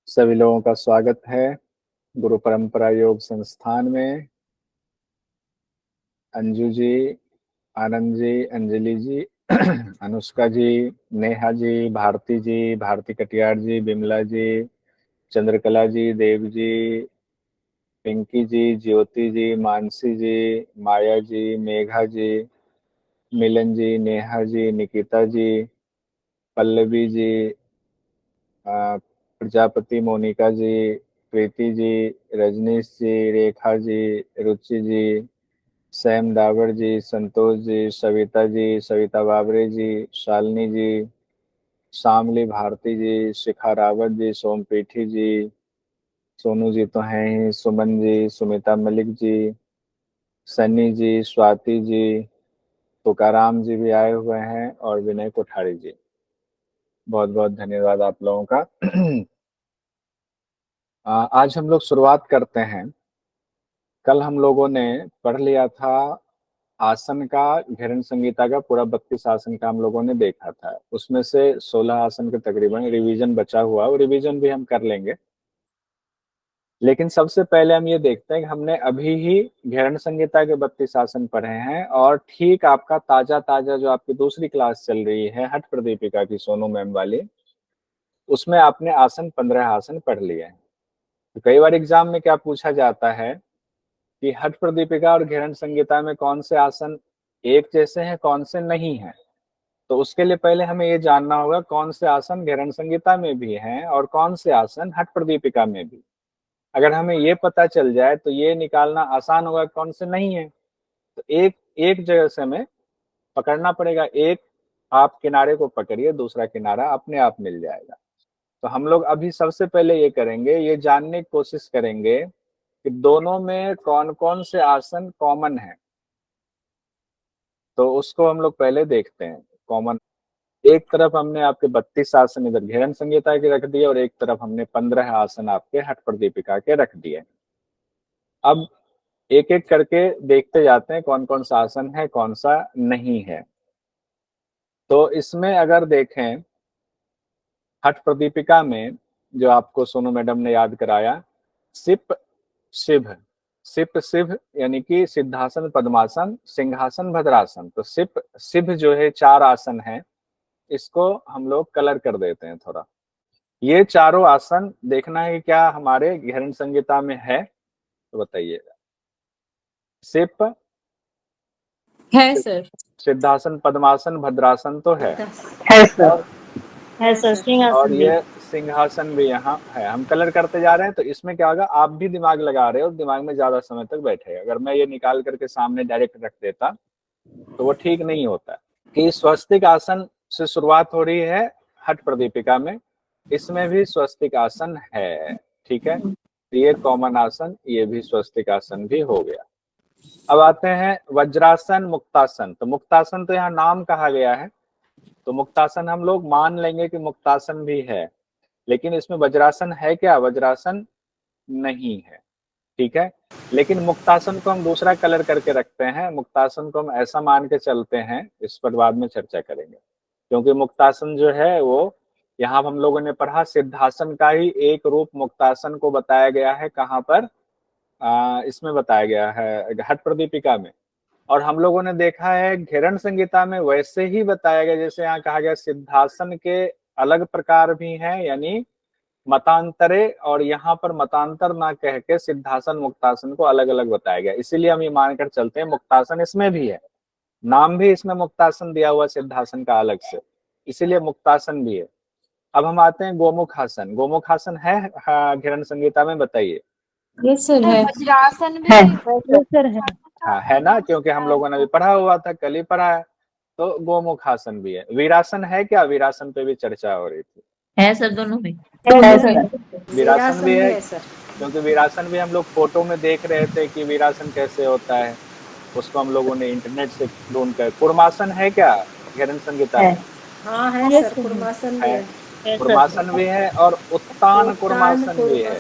सभी लोगों का स्वागत है गुरु परंपरा योग संस्थान में। अंजू जी, आनंद जी, अंजलि जी, अनुष्का जी, नेहा जी, भारती कटियार जी, बिमला जी, चंद्रकला जी, देव जी, पिंकी जी, ज्योति जी, मानसी जी, माया जी, मेघा जी, मिलन जी, नेहा जी, निकिता जी, पल्लवी जी, प्रजापति, मोनिका जी, प्रीति जी, रजनीश जी, रेखा जी, रुचि जी, सैम डावर जी, संतोष जी, सविता बाबरे जी, शालिनी जी, शामली भारती जी, शिखा रावत जी, सोमपीठी जी, सोनू जी तो हैं ही, सुमन जी, सुमिता मलिक जी, सन्नी जी, स्वाति जी, तुकाराम जी भी आए हुए हैं और विनय कोठारी जी। बहुत बहुत धन्यवाद आप लोगों का। आज हम लोग शुरुआत करते हैं। कल हम लोगों ने पढ़ लिया था आसन का, घेरन संहिता का पूरा 32 आसन का हम लोगों ने देखा था। उसमें से 16 आसन के तकरीबन रिवीजन बचा हुआ, वो रिवीजन भी हम कर लेंगे। लेकिन सबसे पहले हम ये देखते हैं कि हमने अभी ही घेरन संहिता के 32 आसन पढ़े हैं और ठीक आपका ताजा ताजा जो आपकी दूसरी क्लास चल रही है हठ प्रदीपिका की, सोनू मैम वाली, उसमें आपने आसन 15 आसन पढ़ लिए हैं। तो कई बार एग्जाम में क्या पूछा जाता है कि हठ प्रदीपिका और घेरन संहिता में कौन से आसन एक जैसे हैं, कौन से नहीं हैं। तो उसके लिए पहले हमें ये जानना होगा कौन से आसन घेरन संहिता में भी हैं और कौन से आसन हठ प्रदीपिका में भी। अगर हमें ये पता चल जाए तो ये निकालना आसान होगा कौन से नहीं है। तो एक एक जगह से हमें पकड़ना पड़ेगा। एक आप किनारे को पकड़िए, दूसरा किनारा अपने आप मिल जाएगा। तो हम लोग अभी सबसे पहले ये करेंगे, ये जानने की कोशिश करेंगे कि दोनों में कौन कौन से आसन कॉमन है। तो उसको हम लोग पहले देखते हैं। कॉमन, एक तरफ हमने आपके 32 आसन इधर घेरन संहिता के रख दिए और एक तरफ हमने 15 आसन आपके हठ प्रदीपिका के रख दिए। अब एक एक करके देखते जाते हैं कौन कौन सा आसन है, कौन सा नहीं है। तो इसमें अगर देखें हठ प्रदीपिका में, जो आपको सोनू मैडम ने याद कराया, सिप शिभ, सिप शिभ यानी कि सिद्धासन, पद्मासन, सिंहासन, भद्रासन। तो सिप शिभ जो है 4 आसन है, इसको हम लोग कलर कर देते हैं थोड़ा। ये चारों आसन देखना है क्या हमारे घेरन संहिता में है, तो बताइएगा। सिप, है सर। सिद्धासन, पद्मासन, भद्रासन तो है सर, है सर। और सिंहासन भी ये सिंहासन भी यहाँ है। हम कलर करते जा रहे हैं। तो इसमें क्या होगा, आप भी दिमाग लगा रहे हो, दिमाग में ज्यादा समय तक बैठेगा। अगर मैं ये निकाल करके सामने डायरेक्ट रख देता तो वो ठीक नहीं होता। कि स्वस्तिक आसन से शुरुआत हो रही है हठ प्रदीपिका में, इसमें भी स्वस्तिक आसन है। ठीक है, ये कॉमन आसन, ये भी स्वस्तिक आसन भी हो गया। अब आते हैं वज्रासन, मुक्तासन। तो मुक्तासन तो यहाँ नाम कहा गया है, तो मुक्तासन हम लोग मान लेंगे कि मुक्तासन भी है। लेकिन इसमें वज्रासन है क्या? वज्रासन नहीं है। ठीक है, लेकिन मुक्तासन को हम दूसरा कलर करके रखते हैं। मुक्तासन को हम ऐसा मान के चलते हैं, इस पर बाद में चर्चा करेंगे। क्योंकि मुक्तासन जो है वो, यहाँ हम लोगों ने पढ़ा सिद्धासन का ही एक रूप मुक्तासन को बताया गया है। कहाँ पर? इसमें बताया गया है हठ प्रदीपिका में। और हम लोगों ने देखा है घेरन संहिता में वैसे ही बताया गया जैसे यहाँ कहा गया सिद्धासन के अलग प्रकार भी हैं, यानी मतांतरे, और यहाँ पर मतांतर ना कह के सिद्धासन मुक्तासन को अलग अलग बताया गया। इसीलिए हम ये मानकर चलते हैं मुक्तासन इसमें भी है। नाम भी इसमें मुक्तासन दिया हुआ सिद्धासन का अलग से, इसीलिए मुक्तासन भी है। अब हम आते हैं गोमुखासन। गोमुखासन है घेरन संहिता में? बताइए। यस सर है। वज्रासन भी यस सर है। हाँ है ना, क्योंकि हम लोगों ने भी पढ़ा हुआ था, कल ही पढ़ा है। तो गोमुखासन भी है। वीरासन है क्या? वीरासन पे भी चर्चा हो रही थी। है सर, दोनों में है सर। वीरासन भी है, क्योंकि वीरासन भी हम लोग फोटो में देख रहे थे कि वीरासन कैसे होता है। उसको हम लोगों ने इंटरनेट से ढूंढ कर। कुर्मासन है क्या घेरन संहिता में? हाँ है यस सर, कुर्मासन भी है, है। कुर्मासन भी है और उत्तान कुर्मासन भी है।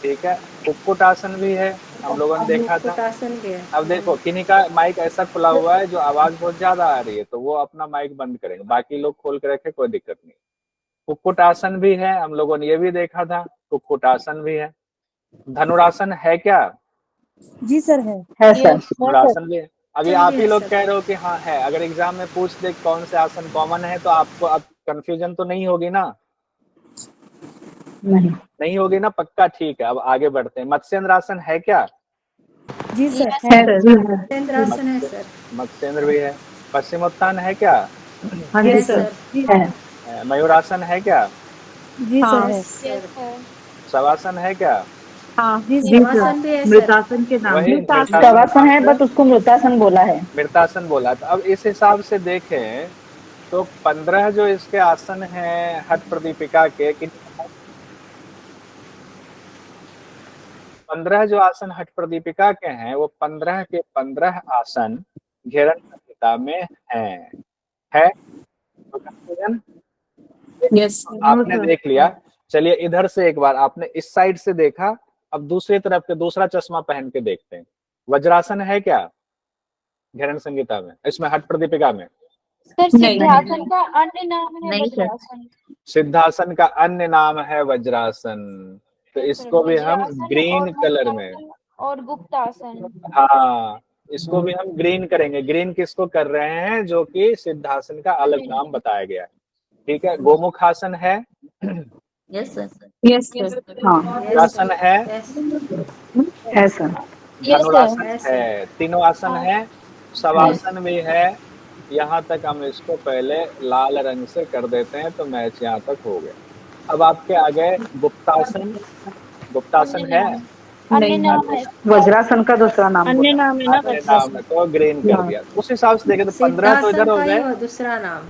ठीक है, कुक्कुटासन भी है, हम लोगों ने देखा था। कुक्कुटासन भी है। अब देखो किन्हीं का माइक ऐसा खुला हुआ है जो आवाज बहुत ज्यादा आ रही है, तो वो अपना माइक बंद करेंगे, बाकी लोग खोल के रखे, कोई दिक्कत नहीं। कुक्कुटासन भी है, हम लोगों ने ये भी देखा था, कुक्कुटासन भी है। धनुरासन है क्या? जी सर है। धनुरासन भी है। अभी आप ही लोग सर। कह रहे हो कि हाँ है, अगर एग्जाम में पूछ दे कौन से आसन कॉमन है तो आपको अब कंफ्यूजन तो नहीं होगी ना? नहीं होगी ना? पक्का, ठीक है। अब आगे बढ़ते हैं। मत्स्येंद्रासन है क्या? जी सर मत्स्येंद्रासन है सर। मत्स्येंद्र भी है। पश्चिमोत्तान है क्या? है सर। मयूरासन है क्या? जी सर है। शवासन है क्या? जी शवासन भी है सर। मृतासन के नाम वही शवासन है बट उसको मृतासन बोला है। मृतासन बोला था। अब इस हिसाब से देखें तो 15 जो इसके आसन हैं हठ प्रदीपिका के, 15 जो आसन हठ प्रदीपिका के हैं वो 15 के 15 आसन घेरन संहिता में है तो कंफ्यूजन यस आपने देख लिया। चलिए इधर से एक बार आपने इस साइड से देखा, अब दूसरी तरफ के दूसरा चश्मा पहन के देखते हैं। वज्रासन है क्या घेरन संहिता में, इसमें हठ प्रदीपिका में? सर सिद्धासन का अन्य नाम है नहीं, सर। वज्रासन। सिद्धासन का अन्य नाम है वज्रासन, तो इसको भी हम वज्रासन ग्रीन और कलर में, मत्स्यासन और गुप्तासन। हाँ इसको भी हम ग्रीन करेंगे। ग्रीन किसको कर रहे हैं? जो कि सिद्धासन का अलग नाम बताया गया है। ठीक है। गोमुखासन है? Yes sir. यस सर आसन है? है सर। धनुरासन है। तीनों आसन है। शवासन भी है। यहाँ तक हम इसको पहले लाल रंग से कर देते हैं तो मैच यहाँ तक हो गया। अब आपके आगे गुप्तासन। गुप्तासन है? अन्य नाम है। वज्रासन का दूसरा नाम अन्य नाम है ना अन्य नाम है तो ग्रीन कर दिया। उस हिसाब से देखें तो 15 तो इधर हो गए। दूसरा नाम।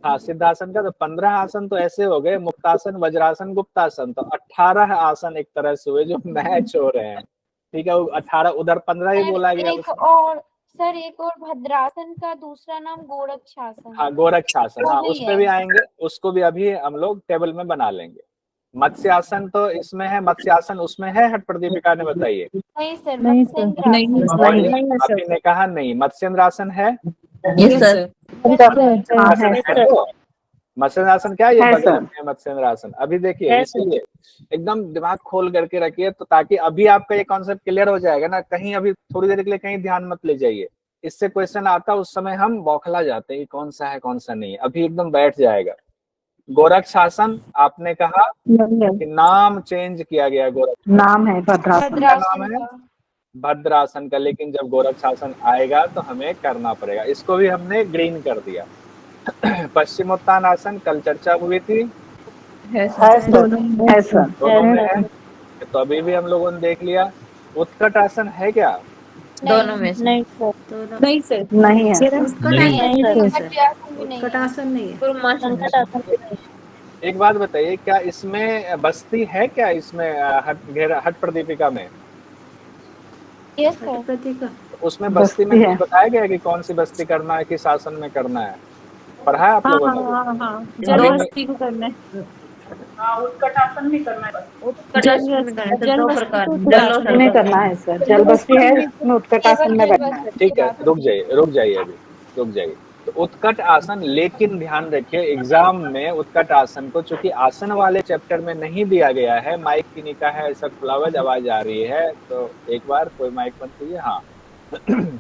हाँ सिद्धासन का तो 15 आसन तो ऐसे हो गए, मुक्तासन, वज्रासन, गुप्तासन, तो 18 आसन एक तरह से हुए जो मैच हो रहे हैं। ठीक है, 18 उधर 15 ही बोला गया। एक और भद्रासन का दूसरा नाम गोरक्षासन। हाँ गोरक्षासन, हाँ उस पे भी आएंगे, उसको भी अभी हम लोग टेबल में बना लेंगे। मत्स्यासन तो इसमें है, मत्स्यासन उसमें है हठ प्रदीपिका ने? बताइए। नहीं सर, नहीं अभी ने कहा नहीं। मत्स्येंद्रासन है? Yes sir. मत्स्येंद्रासन क्या है? ये है बगल सर। में है मत्स्येंद्रासन। अभी देखिए, इसीलिए एकदम दिमाग खोल करके रखिए तो ताकि अभी आपका ये कॉन्सेप्ट क्लियर हो जाएगा ना। कहीं अभी थोड़ी देर के लिए कहीं ध्यान मत ले जाइए। इससे क्वेश्चन आता उस समय हम बौखला जाते हैं कौन सा है कौन सा नहीं है। अभी एकदम बैठ जाएगा। गोरक्षासन आपने कहा कि नाम चेंज किया गया। गोरक्ष नाम है भद्रासन। क्या नाम है? भद्रासन का। लेकिन जब गोरक्षासन आएगा तो हमें करना पड़ेगा। इसको भी हमने ग्रीन कर दिया। पश्चिमोत्तान आसन कल चर्चा हुई थी, है सर। दोनों में है तो अभी भी हम लोगों ने देख लिया। उत्कट आसन है क्या? दोनों में से। नहीं सर नहीं है। उत्कटासन नहीं है। एक बात बताइए, क्या इसमें बस्ती है क्या? इसमें हठ प्रदीपिका में? Yes sir. प्रतीका। उसमें बस्ती में कुछ बताया गया है कि कौन सी बस्ती करना है, किस आसन में करना है? पढ़ा है आप लोगों ने? जलबस्ती को करना है। उत्कटासन भी करना है। जलबस्ती में करना है सर। जलबस्ती है इसमें, उत्कटासन में बैठना है। ठीक है, रुक जाइए अभी रुक जाइए। तो उत्कट आसन, लेकिन ध्यान रखिए एग्जाम में उत्कट आसन को चूंकि आसन वाले चैप्टर में नहीं दिया गया है। माइक की निकाह है, ऐसा खुला हुआ आवाज आ रही है तो एक बार कोई माइक बंद कीजिए। हाँ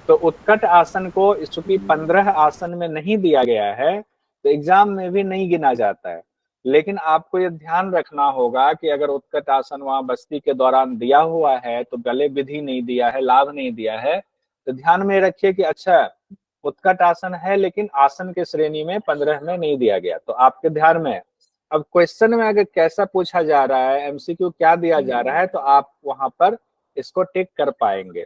तो उत्कट आसन को चूंकि 15 आसन में नहीं दिया गया है तो एग्जाम में भी नहीं गिना जाता है। लेकिन आपको ये ध्यान रखना होगा कि अगर उत्कट आसन वहां बस्ती के दौरान दिया हुआ है तो गले विधि नहीं दिया है, लाभ नहीं दिया है, तो ध्यान में रखिए कि अच्छा उत्कट आसन है लेकिन आसन के श्रेणी में 15 में नहीं दिया गया। तो आपके ध्यान में अब क्वेश्चन में अगर कैसा पूछा जा रहा है, एमसीक्यू क्या दिया जा रहा है, तो आप वहां पर इसको टिक कर पाएंगे।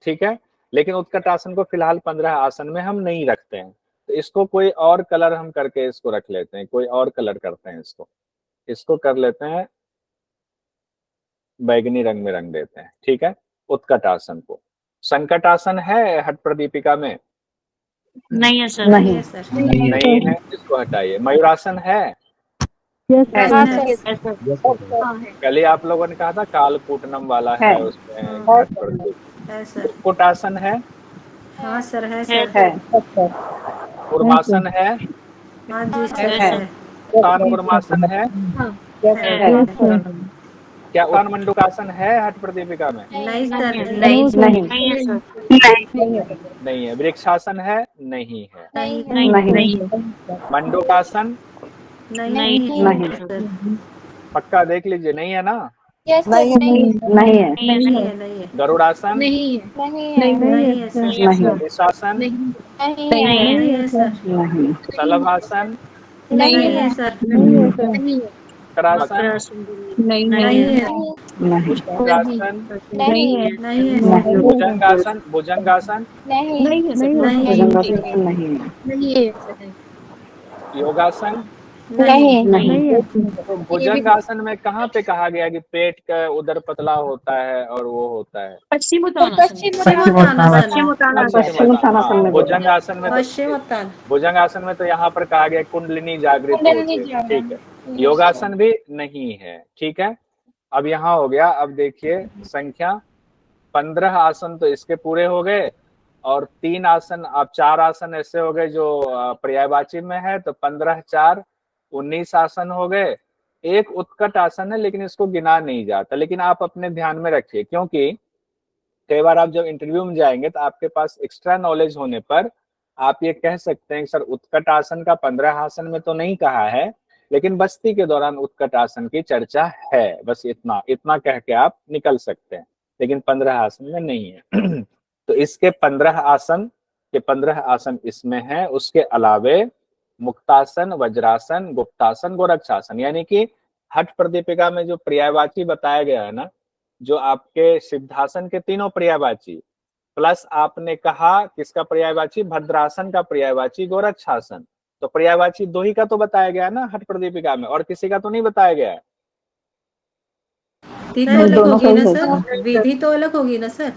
ठीक है, लेकिन उत्कट आसन को फिलहाल 15 आसन में हम नहीं रखते हैं। तो इसको कोई और कलर हम करके इसको रख लेते हैं, कोई और कलर करते हैं इसको कर लेते हैं बैगनी रंग में रंग देते हैं। ठीक है, उत्कट आसन को। संकट आसन है हठ प्रदीपिका में? नहीं है सर। नहीं है, इसको हटाइए। मयूरासन है? कल ही आप लोगों ने कहा था कालकूटनम वाला है उसमें। कुक्कुटासन है? हाँ सर है सर। कूर्मासन है? हाँ जी सर है। उत्तान कुर्मासन है? क्या उत्तान मंडूकासन है हठ प्रदीपिका में? नहीं सर नहीं नहीं है सर। नहीं है। वृक्षासन है? नहीं है। नहीं नहीं मंडूकासन? नहीं नहीं सर पक्का देख लीजिए, नहीं है ना? यस सर नहीं नहीं है नहीं है गरुड़ासन? नहीं नहीं है सर नहीं ऋषासन? नहीं है सर नहीं शलभासन? नहीं है सर करासन? नहीं है नहीं उष्ट्रासन? नहीं नहीं है सर भुजंगासन? भुजंगासन? नहीं नहीं है योगासन? नहीं तो भुजंगासन में कहाँ पे कहा गया कि पेट का उदर पतला होता है और वो होता है? पश्चिम पश्चिमोत्तानासन में भुजंगासन में पश्चिमोत्तान में तो यहाँ पर कहा गया कुंडलिनी जागृत होती है, ठीक है। योगासन भी नहीं है, ठीक है। अब यहाँ हो गया। अब देखिए संख्या 15 आसन तो इसके पूरे हो गए और 3 आसन, अब 4 आसन ऐसे हो गए जो पर्यायवाची में है, तो 15 4 19 आसन हो गए। एक उत्कट आसन है लेकिन इसको गिना नहीं जाता, लेकिन आप अपने ध्यान में रखिए, क्योंकि कई बार आप जब इंटरव्यू में जाएंगे तो आपके पास एक्स्ट्रा नॉलेज होने पर आप ये कह सकते हैं कि सर उत्कट आसन का 15 आसन में तो नहीं कहा है, लेकिन बस्ती के दौरान उत्कट आसन की चर्चा है, बस इतना कह के आप निकल सकते हैं, लेकिन 15 आसन में नहीं है। तो इसके 15 आसन इसमें है। उसके अलावे मुक्तासन, वज्रासन, गुप्तासन, गोरक्षासन, यानी कि हठ प्रदीपिका में जो पर्यायवाची बताया गया है ना, जो आपके सिद्धासन के तीनों पर्यायवाची प्लस आपने कहा किसका पर्यायवाची, भद्रासन का पर्यायवाची, गोरक्षासन, तो पर्यायवाची 2 ही का तो बताया गया है ना हठ प्रदीपिका में, और किसी का तो नहीं बताया गया है। अलग होगी ना सर, विधि तो अलग होगी ना सर।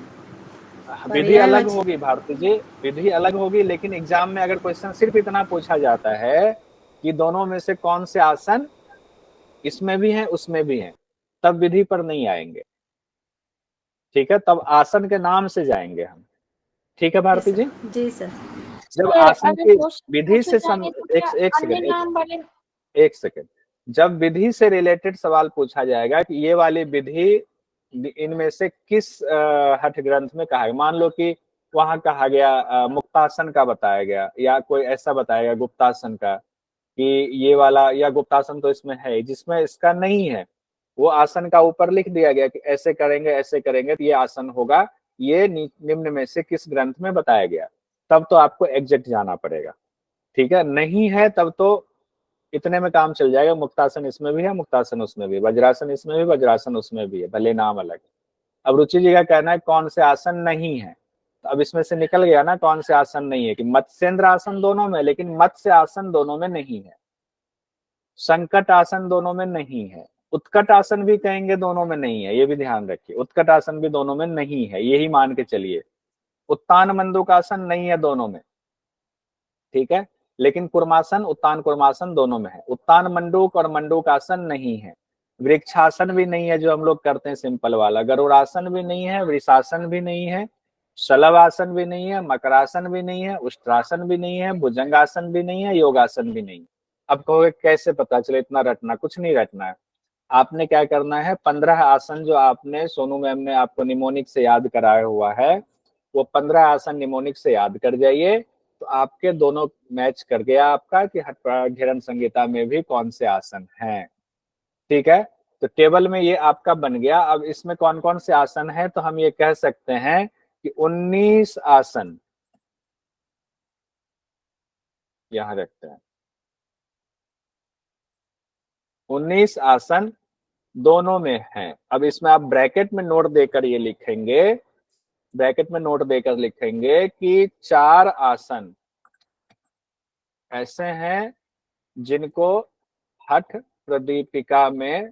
विधि अलग होगी भारती जी, विधि अलग होगी, लेकिन एग्जाम में अगर क्वेश्चन सिर्फ इतना पूछा जाता है कि दोनों में से कौन से आसन इसमें भी हैं उसमें भी हैं, तब विधि पर नहीं आएंगे, ठीक है। तब आसन के नाम से जाएंगे हम, ठीक है भारती जी? जी सर। जब आसन की विधि से एक सेकेंड, जब विधि से रिलेटेड सवाल पूछा जाएगा कि ये वाली विधि इनमें से किस हठ ग्रंथ में कहा गया, मान लो कि वहां कहा गया मुक्तासन का बताया गया, या कोई ऐसा बताया गया गुप्तासन का कि ये वाला, या गुप्तासन तो इसमें है, जिसमें इसका नहीं है वो आसन का ऊपर लिख दिया गया कि ऐसे करेंगे तो ये आसन होगा, ये निम्न में से किस ग्रंथ में बताया गया, तब तो आपको एग्जैक्ट जाना पड़ेगा, ठीक है। नहीं है तब तो इतने में काम चल जाएगा, मुक्तासन इसमें भी है, मुक्तासन उसमें भी, वज्रासन इसमें भी, वज्रासन उसमें भी है, भले नाम अलग। अब रुचि जी का कहना है कौन से आसन नहीं है, तो अब इसमें से निकल गया ना कौन से आसन नहीं है, कि मत्स्येंद्र आसन दोनों में, लेकिन मत्स्य आसन दोनों में नहीं है, संकट आसन दोनों में नहीं है, उत्कट आसन भी कहेंगे दोनों में नहीं है, ये भी ध्यान रखिए, उत्कट आसन भी दोनों में नहीं है, यही मान के चलिए। उत्तान मंडूकासन नहीं है दोनों में, ठीक है, लेकिन कुर्मासन, उत्तान कुर्मासन दोनों में है। उत्तान मंडूक और मंडूकासन नहीं है। वृक्षासन भी नहीं है जो हम लोग करते हैं सिंपल वाला, गरुड़ासन भी नहीं है, वृषासन भी नहीं है, शलभासन भी नहीं है, मकरासन भी नहीं है, उष्ट्रासन भी नहीं है, भुजंगासन भी नहीं है, योगासन भी नहीं है। अब कहोगे कैसे पता चले, इतना रटना, कुछ नहीं रटना है, आपने क्या करना है, 15 आसन जो आपने सोनू मैम ने आपको निमोनिक से याद कराया हुआ है, वो 15 आसन निमोनिक से याद कर जाइए, तो आपके दोनों मैच कर गया आपका कि घेरन संहिता में भी कौन से आसन हैं, ठीक है। तो टेबल में ये आपका बन गया। अब इसमें कौन कौन से आसन है, तो हम ये कह सकते हैं कि 19 आसन यहां रखते हैं, 19 आसन दोनों में हैं। अब इसमें आप ब्रैकेट में नोट देकर ये लिखेंगे, ब्रैकेट में नोट देकर लिखेंगे कि 4 आसन ऐसे हैं जिनको हठ प्रदीपिका में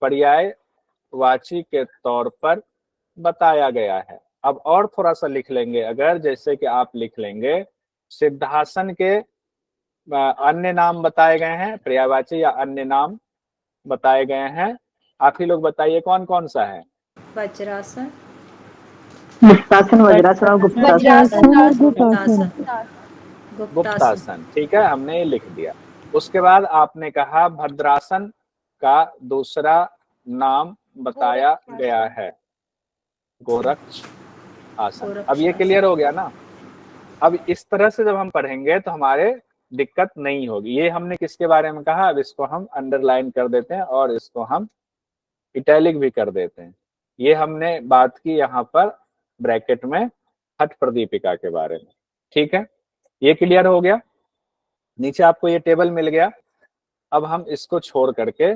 पर्यायवाची के तौर पर बताया गया है। अब और थोड़ा सा लिख लेंगे, अगर जैसे कि आप लिख लेंगे सिद्धासन के अन्य नाम बताए गए हैं, पर्यायवाची या अन्य नाम बताए गए हैं, आप ही लोग बताइए कौन कौन सा है। वज्रासन, मुक्तासन, वज्रासन और गुप्तासन। गुप्तासन, ठीक है, हमने ये लिख दिया। उसके बाद आपने कहा भद्रासन का दूसरा नाम बताया गया है गोरक्ष आसन। अब ये क्लियर हो गया ना। अब इस तरह से जब हम पढ़ेंगे तो हमारे दिक्कत नहीं होगी। ये हमने किसके बारे में कहा, अब इसको हम अंडरलाइन कर देते हैं और इसको हम इटैलिक भी कर देते हैं। ये हमने बात की यहाँ पर ब्रैकेट में हठ प्रदीपिका के बारे में। ठीक है, ये क्लियर हो गया। नीचे आपको ये टेबल मिल गया। अब हम इसको छोड़ करके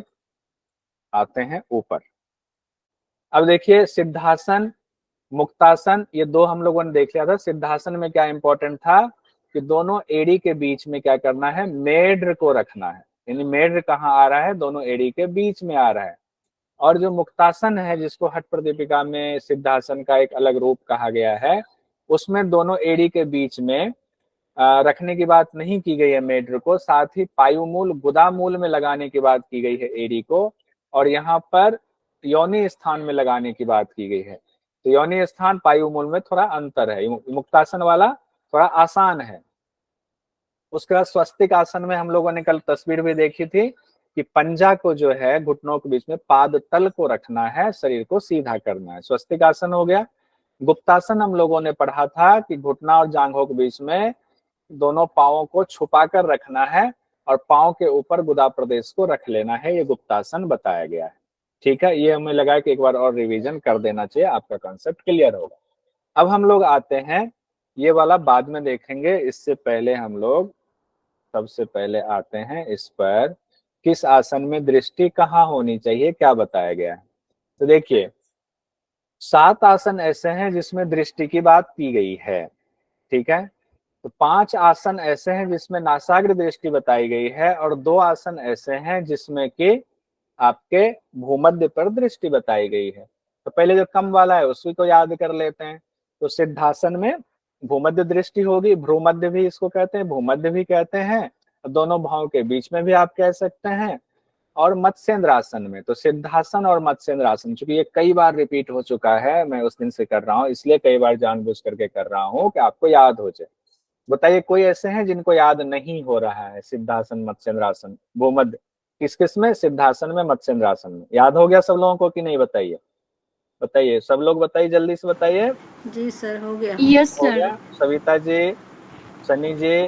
आते हैं ऊपर। अब देखिए सिद्धासन मुक्तासन ये दो हम लोगों ने देख लिया था। सिद्धासन में क्या इंपॉर्टेंट था कि दोनों एड़ी के बीच में क्या करना है, मेढ्र को रखना है। यानी मेढ्र कहाँ आ रहा है, दोनों एड़ी के बीच में आ रहा है। और जो मुक्तासन है जिसको हठ प्रदीपिका में सिद्धासन का एक अलग रूप कहा गया है, उसमें दोनों एड़ी के बीच में रखने की बात नहीं की गई है मेढ्र को, साथ ही पायुमूल गुदामूल में लगाने की बात की गई है एड़ी को, और यहाँ पर योनि स्थान में लगाने की बात की गई है। तो योनि स्थान पायुमूल में थोड़ा अंतर है, मुक्तासन वाला थोड़ा आसान है। उसके बाद स्वस्तिक आसन में हम लोगों ने कल तस्वीर भी देखी थी कि पंजा को जो है घुटनों के बीच में पाद तल को रखना है, शरीर को सीधा करना है। स्वस्तिक आसन हो गया। गुप्तासन हम लोगों ने पढ़ा था कि घुटना और जांघों के बीच में दोनों पांवों को छुपा कर रखना है और पांव के ऊपर गुदा प्रदेश को रख लेना है। ये गुप्तासन बताया गया है। ठीक है, ये हमें लगा कि एक बार और रिवीजन कर देना चाहिए, आपका कॉन्सेप्ट क्लियर होगा। अब हम लोग आते हैं, ये वाला बाद में देखेंगे, इससे पहले हम लोग सबसे पहले आते हैं इस पर किस आसन में दृष्टि कहाँ होनी चाहिए, क्या बताया गया है। तो देखिए 7 आसन ऐसे हैं जिसमें दृष्टि की बात की गई है। ठीक है, तो 5 आसन ऐसे हैं जिसमें नासाग्र दृष्टि बताई गई है और 2 आसन ऐसे हैं जिसमें कि आपके भूमध्य पर दृष्टि बताई गई है। तो पहले जो कम वाला है उसी को याद कर लेते हैं। तो सिद्धासन में भूमध्य दृष्टि होगी, भ्रूमध्य भी इसको कहते हैं, भूमध्य भी कहते हैं, दोनों भावों के बीच में भी आप कह सकते हैं। और मत्स्येंद्र आसन में, तो सिद्धासन और मत्स्येंद्र आसन, चूंकि ये कई बार रिपीट हो चुका है, मैं उस दिन से कर रहा हूँ, इसलिए कई बार जानबूझ करके कर रहा हूँ कि आपको याद हो जाए। बताइए कोई ऐसे हैं जिनको याद नहीं हो रहा है, सिद्धासन मत्स्येंद्र आसन भूमध्य किस किस में, सिद्धासन में मत्स्येंद्र आसन में। याद हो गया सब लोगों को कि नहीं, बताइए बताइए, सब लोग बताइए, जल्दी से बताइए। जी सर, हो गया। यस हो सर। गया। सविता जी, सनी जी,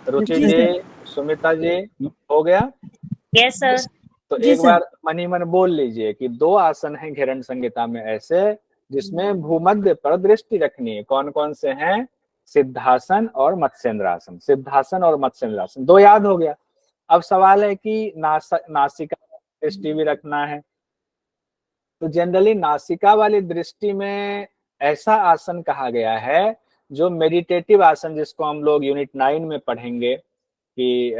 रुचि जी, सुमिता जी, हो गया। Yes sir. तो एक बार मन ही मन बोल लीजिए कि 2 आसन हैं घेरन संहिता में ऐसे जिसमें भूमध्य पर दृष्टि रखनी है। कौन कौन से हैं, सिद्धासन और मत्स्येंद्र आसन। सिद्धासन और मत्स्येंद्र आसन 2 याद हो गया। अब सवाल है कि नासिका दृष्टि भी रखना है। तो जनरली नासिका वाली दृष्टि में ऐसा आसन कहा गया है जो मेडिटेटिव आसन, जिसको हम लोग यूनिट 9 में पढ़ेंगे कि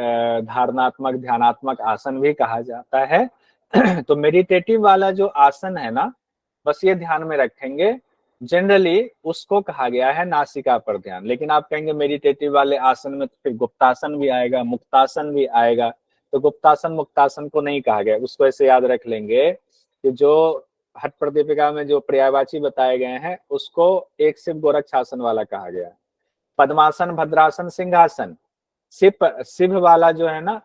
धारणात्मक ध्यानात्मक आसन भी कहा जाता है। तो मेडिटेटिव वाला जो आसन है ना, बस ये ध्यान में रखेंगे, जनरली उसको कहा गया है नासिका पर ध्यान। लेकिन आप कहेंगे मेडिटेटिव वाले आसन में तो फिर गुप्तासन भी आएगा, मुक्तासन भी आएगा, तो गुप्तासन मुक्तासन को नहीं कहा गया। उसको ऐसे याद रख लेंगे कि जो हठ प्रदीपिका में जो पर्यायवाची बताए गए हैं उसको एक सिर्फ गोरक्षासन वाला कहा गया है। पद्मासन, भद्रासन, सिंहासन, शिव वाला जो है ना,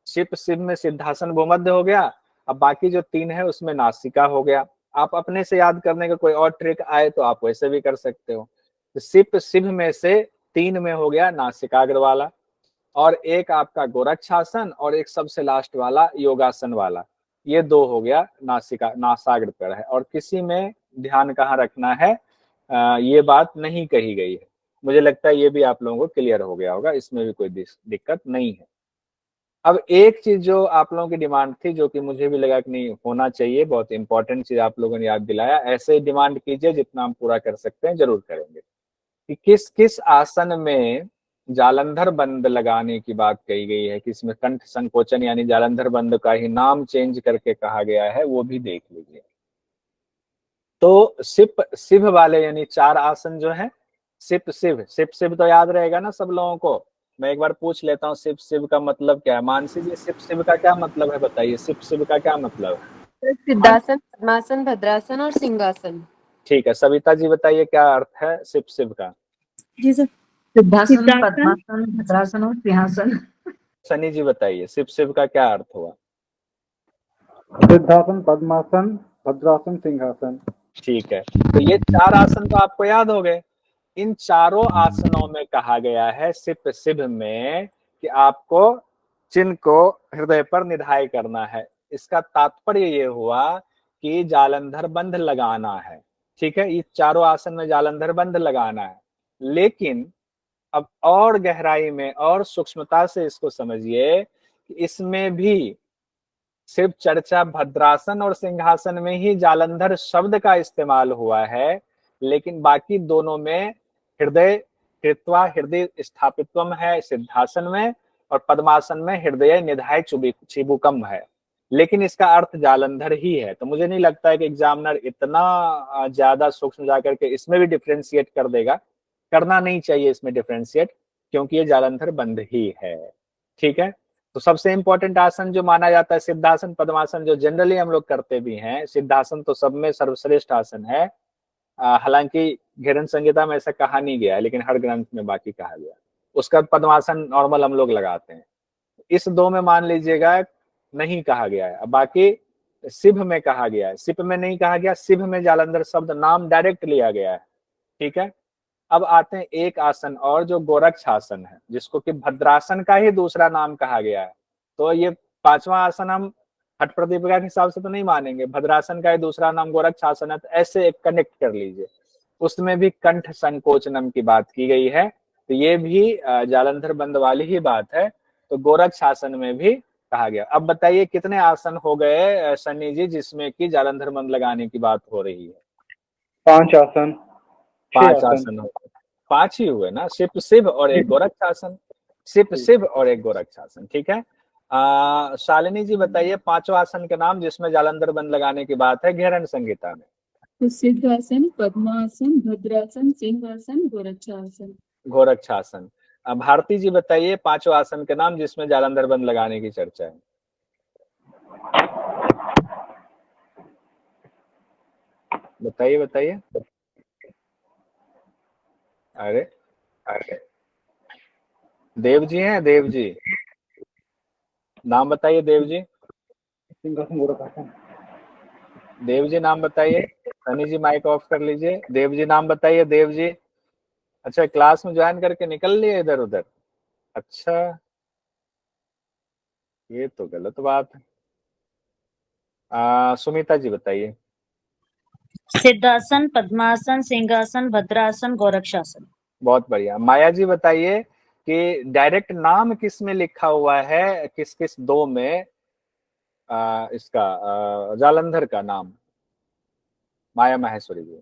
शिव में सिद्धासन भूमध्य हो गया। अब बाकी जो 3 है उसमें नासिका हो गया। आप अपने से याद करने का कोई और ट्रिक आए तो आप वैसे भी कर सकते हो। तो शिव में से 3 में हो गया नासिकाग्र वाला, और एक आपका गोरक्षासन, और एक सबसे लास्ट वाला योगासन वाला। ये 2 हो गया नासाग्र पर है। और किसी में ध्यान कहाँ रखना है ये बात नहीं कही गई है। मुझे लगता है ये भी आप लोगों को क्लियर हो गया होगा, इसमें भी कोई दिक्कत नहीं है। अब एक चीज जो आप लोगों की डिमांड थी, जो कि मुझे भी लगा कि नहीं होना चाहिए, बहुत इंपॉर्टेंट चीज आप लोगों ने याद दिलाया। ऐसे डिमांड कीजिए, जितना हम पूरा कर सकते हैं जरूर करेंगे। कि किस किस आसन में जालंधर बंद लगाने की बात कही गई है, किसमें कंठ संकोचन यानी जालंधर बंद का ही नाम चेंज करके कहा गया है, वो भी देख लीजिए। तो शिव वाले यानी 4 आसन जो है, शिव तो याद रहेगा ना सब लोगों को। मैं एक बार पूछ लेता हूँ, शिव का मतलब क्या है। मानसी जी, शिव का क्या मतलब है, बताइए शिव का क्या मतलब है। सिद्धासन, पद्मासन, भद्रासन और सिंहासन। ठीक है, सविता जी बताइए क्या अर्थ है शिव का। जी सर। सिद्धासन, पद्मासन, भद्रासन और सिंहासन। सनी जी बताइए शिव शिव का क्या अर्थ हुआ? सिद्धासन, पद्मासन, भद्रासन, सिंहासन। ठीक है, तो ये 4 आसन तो आपको याद हो गए। इन चारों आसनों में कहा गया है सिप सिभ में कि आपको चिन्ह को हृदय पर निधाय करना है। इसका तात्पर्य ये हुआ कि जालंधर बंध लगाना है। ठीक है, ये चारों आसन में जालंधर बंध लगाना है। लेकिन अब और गहराई में और सूक्ष्मता से इसको समझिए कि इसमें भी सिर्फ चर्चा भद्रासन और सिंहासन में ही जालंधर शब्द का इस्तेमाल हुआ है, लेकिन बाकी दोनों में हृदय कृत्वा हृदय स्थापित्वम है सिद्धासन में, और पद्मासन में हृदय निधाय चिबुकम है। लेकिन इसका अर्थ जालंधर ही है। तो मुझे नहीं लगता है कि एग्जामिनर इतना ज्यादा सूक्ष्म जाकर के इसमें भी डिफ्रेंशिएट कर देगा। करना नहीं चाहिए इसमें डिफ्रेंशिएट, क्योंकि ये जालंधर बंद ही है। ठीक है, तो सबसे इंपॉर्टेंट आसन जो माना जाता है सिद्धासन पद्मासन, जो जनरली हम लोग करते भी हैं। सिद्धासन तो सब में सर्वश्रेष्ठ आसन है। हालांकि घेरन संहिता में ऐसा कहा नहीं गया है, लेकिन हर ग्रंथ में बाकी कहा गया। उसका पद्मासन नॉर्मल हम लोग लगाते हैं। इस दो में मान लीजिएगा नहीं कहा गया है। अब बाकी सिभ में कहा गया है, सिप में नहीं कहा गया। सिभ में जालंधर शब्द नाम डायरेक्ट लिया गया है। ठीक है, अब आते हैं एक आसन और जो गोरक्ष आसन है, जिसको कि भद्रासन का ही दूसरा नाम कहा गया है। तो ये 5वां आसन हम हठ प्रदीपिका के हिसाब से तो नहीं मानेंगे। भद्रासन का ही दूसरा नाम गोरक्ष आसन है, तो ऐसे एक कनेक्ट कर लीजिए। उसमें भी कंठ संकोचनम की बात की गई है, तो ये भी जालंधर बंद वाली ही बात है। तो गोरक्ष आसन में भी कहा गया। अब बताइए कितने आसन हो गए सन्नी जी जिसमें कि जालंधर बंद लगाने की बात हो रही है? 5 आसन, 5 आसन हो गए। 5 ही हुए ना, सिप शिव और एक गोरक्ष आसन। सिप शिव और एक गोरक्ष आसन। ठीक है, शालिनी जी बताइए 5वां आसन का नाम जिसमें जालंधर बंद लगाने की बात है घेरन संहिता में। तो सिद्धासन, पद्मासन, भद्रासन, सिंहासन, गोरक्षासन। गोरक्षासन। भारती जी बताइए 5वां आसन का नाम जिसमें जालंधर बंद लगाने की चर्चा है। बताइए बताइए। अरे देव जी हैं, देव जी नाम बताइए। देव जी, सिंहासन, गोरखासन। देव जी नाम बताइए। सनी जी माइक ऑफ कर लीजिए। देव जी नाम बताइए। देव जी, अच्छा क्लास में ज्वाइन करके निकल लिए इधर उधर? अच्छा, ये तो गलत बात है। सुमिता जी बताइए। सिद्धासन, पद्मासन, सिंहासन, भद्रासन, गोरक्षासन। बहुत बढ़िया। माया जी बताइए कि डायरेक्ट नाम किस में लिखा हुआ है, किस किस दो में इसका जालंधर का नाम? माया माहेश्वरी जी।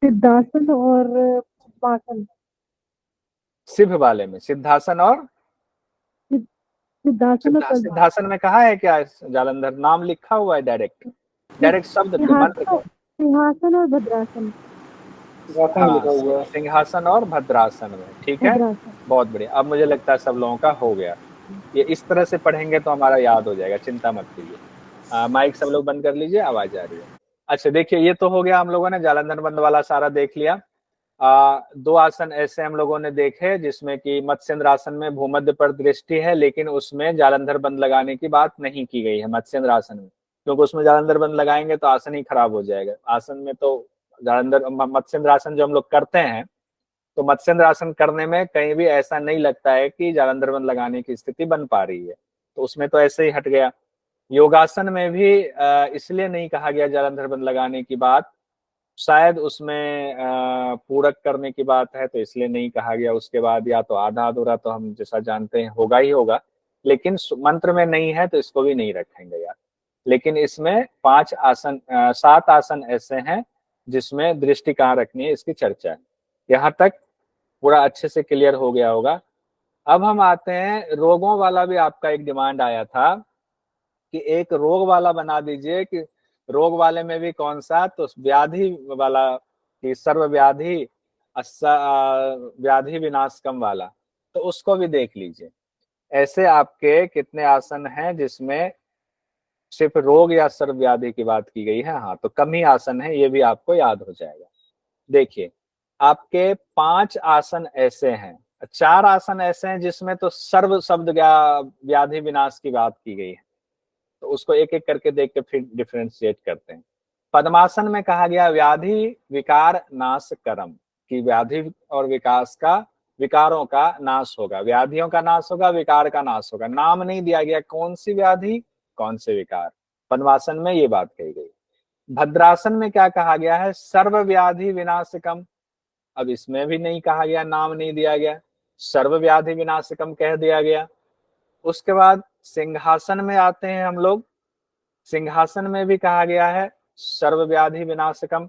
सिद्धासन और पद्मासन। सिभ वाले में सिद्धासन और सिद्धासन और पद्मासन। सिद्धासन में कहा है क्या जालंधर? नाम लिखा हुआ है डायरेक्ट, डायरेक्ट शब्द मंत्र को। सिंहासन और भद्रासन। सिंहासन और भद्रासन में। ठीक है, बहुत बढ़िया। अब मुझे लगता है सब लोगों का हो गया। ये इस तरह से पढ़ेंगे तो हमारा याद हो जाएगा, चिंता मत कीजिए। माइक सब लोग बंद कर लीजिए, आवाज आ रही है। अच्छा देखिए, ये तो हो गया, हम लोगों ने जालंधर बंद वाला सारा देख लिया। 2 आसन ऐसे हम लोगों ने देखे जिसमें कि मत्स्येंद्र आसन में भूमध्य पर दृष्टि है, लेकिन उसमें जालंधर बंद लगाने की बात नहीं की गई है मत्स्येंद्र आसन में, क्योंकि उसमें जालंधर बंद लगाएंगे तो आसन ही खराब हो जाएगा। आसन में तो जालंधर मत्स्येंद्र आसन जो हम लोग करते हैं, तो मत्स्येंद्र आसन करने में कहीं भी ऐसा नहीं लगता है कि जालंधर बंद लगाने की स्थिति बन पा रही है, तो उसमें तो ऐसे ही हट गया। योगासन में भी इसलिए नहीं कहा गया जालंधर बंद लगाने की बात, शायद उसमें पूरक करने की बात है, तो इसलिए नहीं कहा गया। उसके बाद या तो आधा अधूरा तो हम जैसा जानते हैं होगा ही होगा, लेकिन मंत्र में नहीं है तो इसको भी नहीं रखेंगे यार। लेकिन इसमें 5 आसन 7 आसन ऐसे हैं जिसमें दृष्टि कहाँ रखनी है इसकी चर्चा है। यहाँ तक पूरा अच्छे से क्लियर हो गया होगा। अब हम आते हैं रोगों वाला। भी आपका एक डिमांड आया था कि एक रोग वाला बना दीजिए, कि रोग वाले में भी कौन सा? तो व्याधि वाला, कि सर्व व्याधि व्याधि विनाशकम वाला, तो उसको भी देख लीजिए। ऐसे आपके कितने आसन हैं जिसमें सिर्फ रोग या सर्व व्याधि की बात की गई है? हाँ, तो कम ही आसन है, ये भी आपको याद हो जाएगा। देखिए, आपके 5 आसन ऐसे हैं 4 आसन ऐसे हैं जिसमें तो सर्व शब्द व्याधि विनाश की बात की गई है, तो उसको एक एक करके देख के फिर डिफरेंशिएट करते हैं। पद्मासन में कहा गया व्याधि विकार नाश करम, कि व्याधि और विकारों का नाश होगा, व्याधियों का नाश होगा, विकार का नाश होगा। नाम नहीं दिया गया कौन सी व्याधि कौन से विकार, पद्मासन में ये बात कही गई। भद्रासन में क्या कहा गया है, सर्व व्याधि विनाशकम, अब इसमें भी नहीं कहा गया, नाम नहीं दिया गया, सर्व व्याधि विनाशकम कह दिया गया। उसके बाद सिंहासन में आते हैं हम लोग, सिंहासन में भी कहा गया है सर्व व्याधि विनाशकम।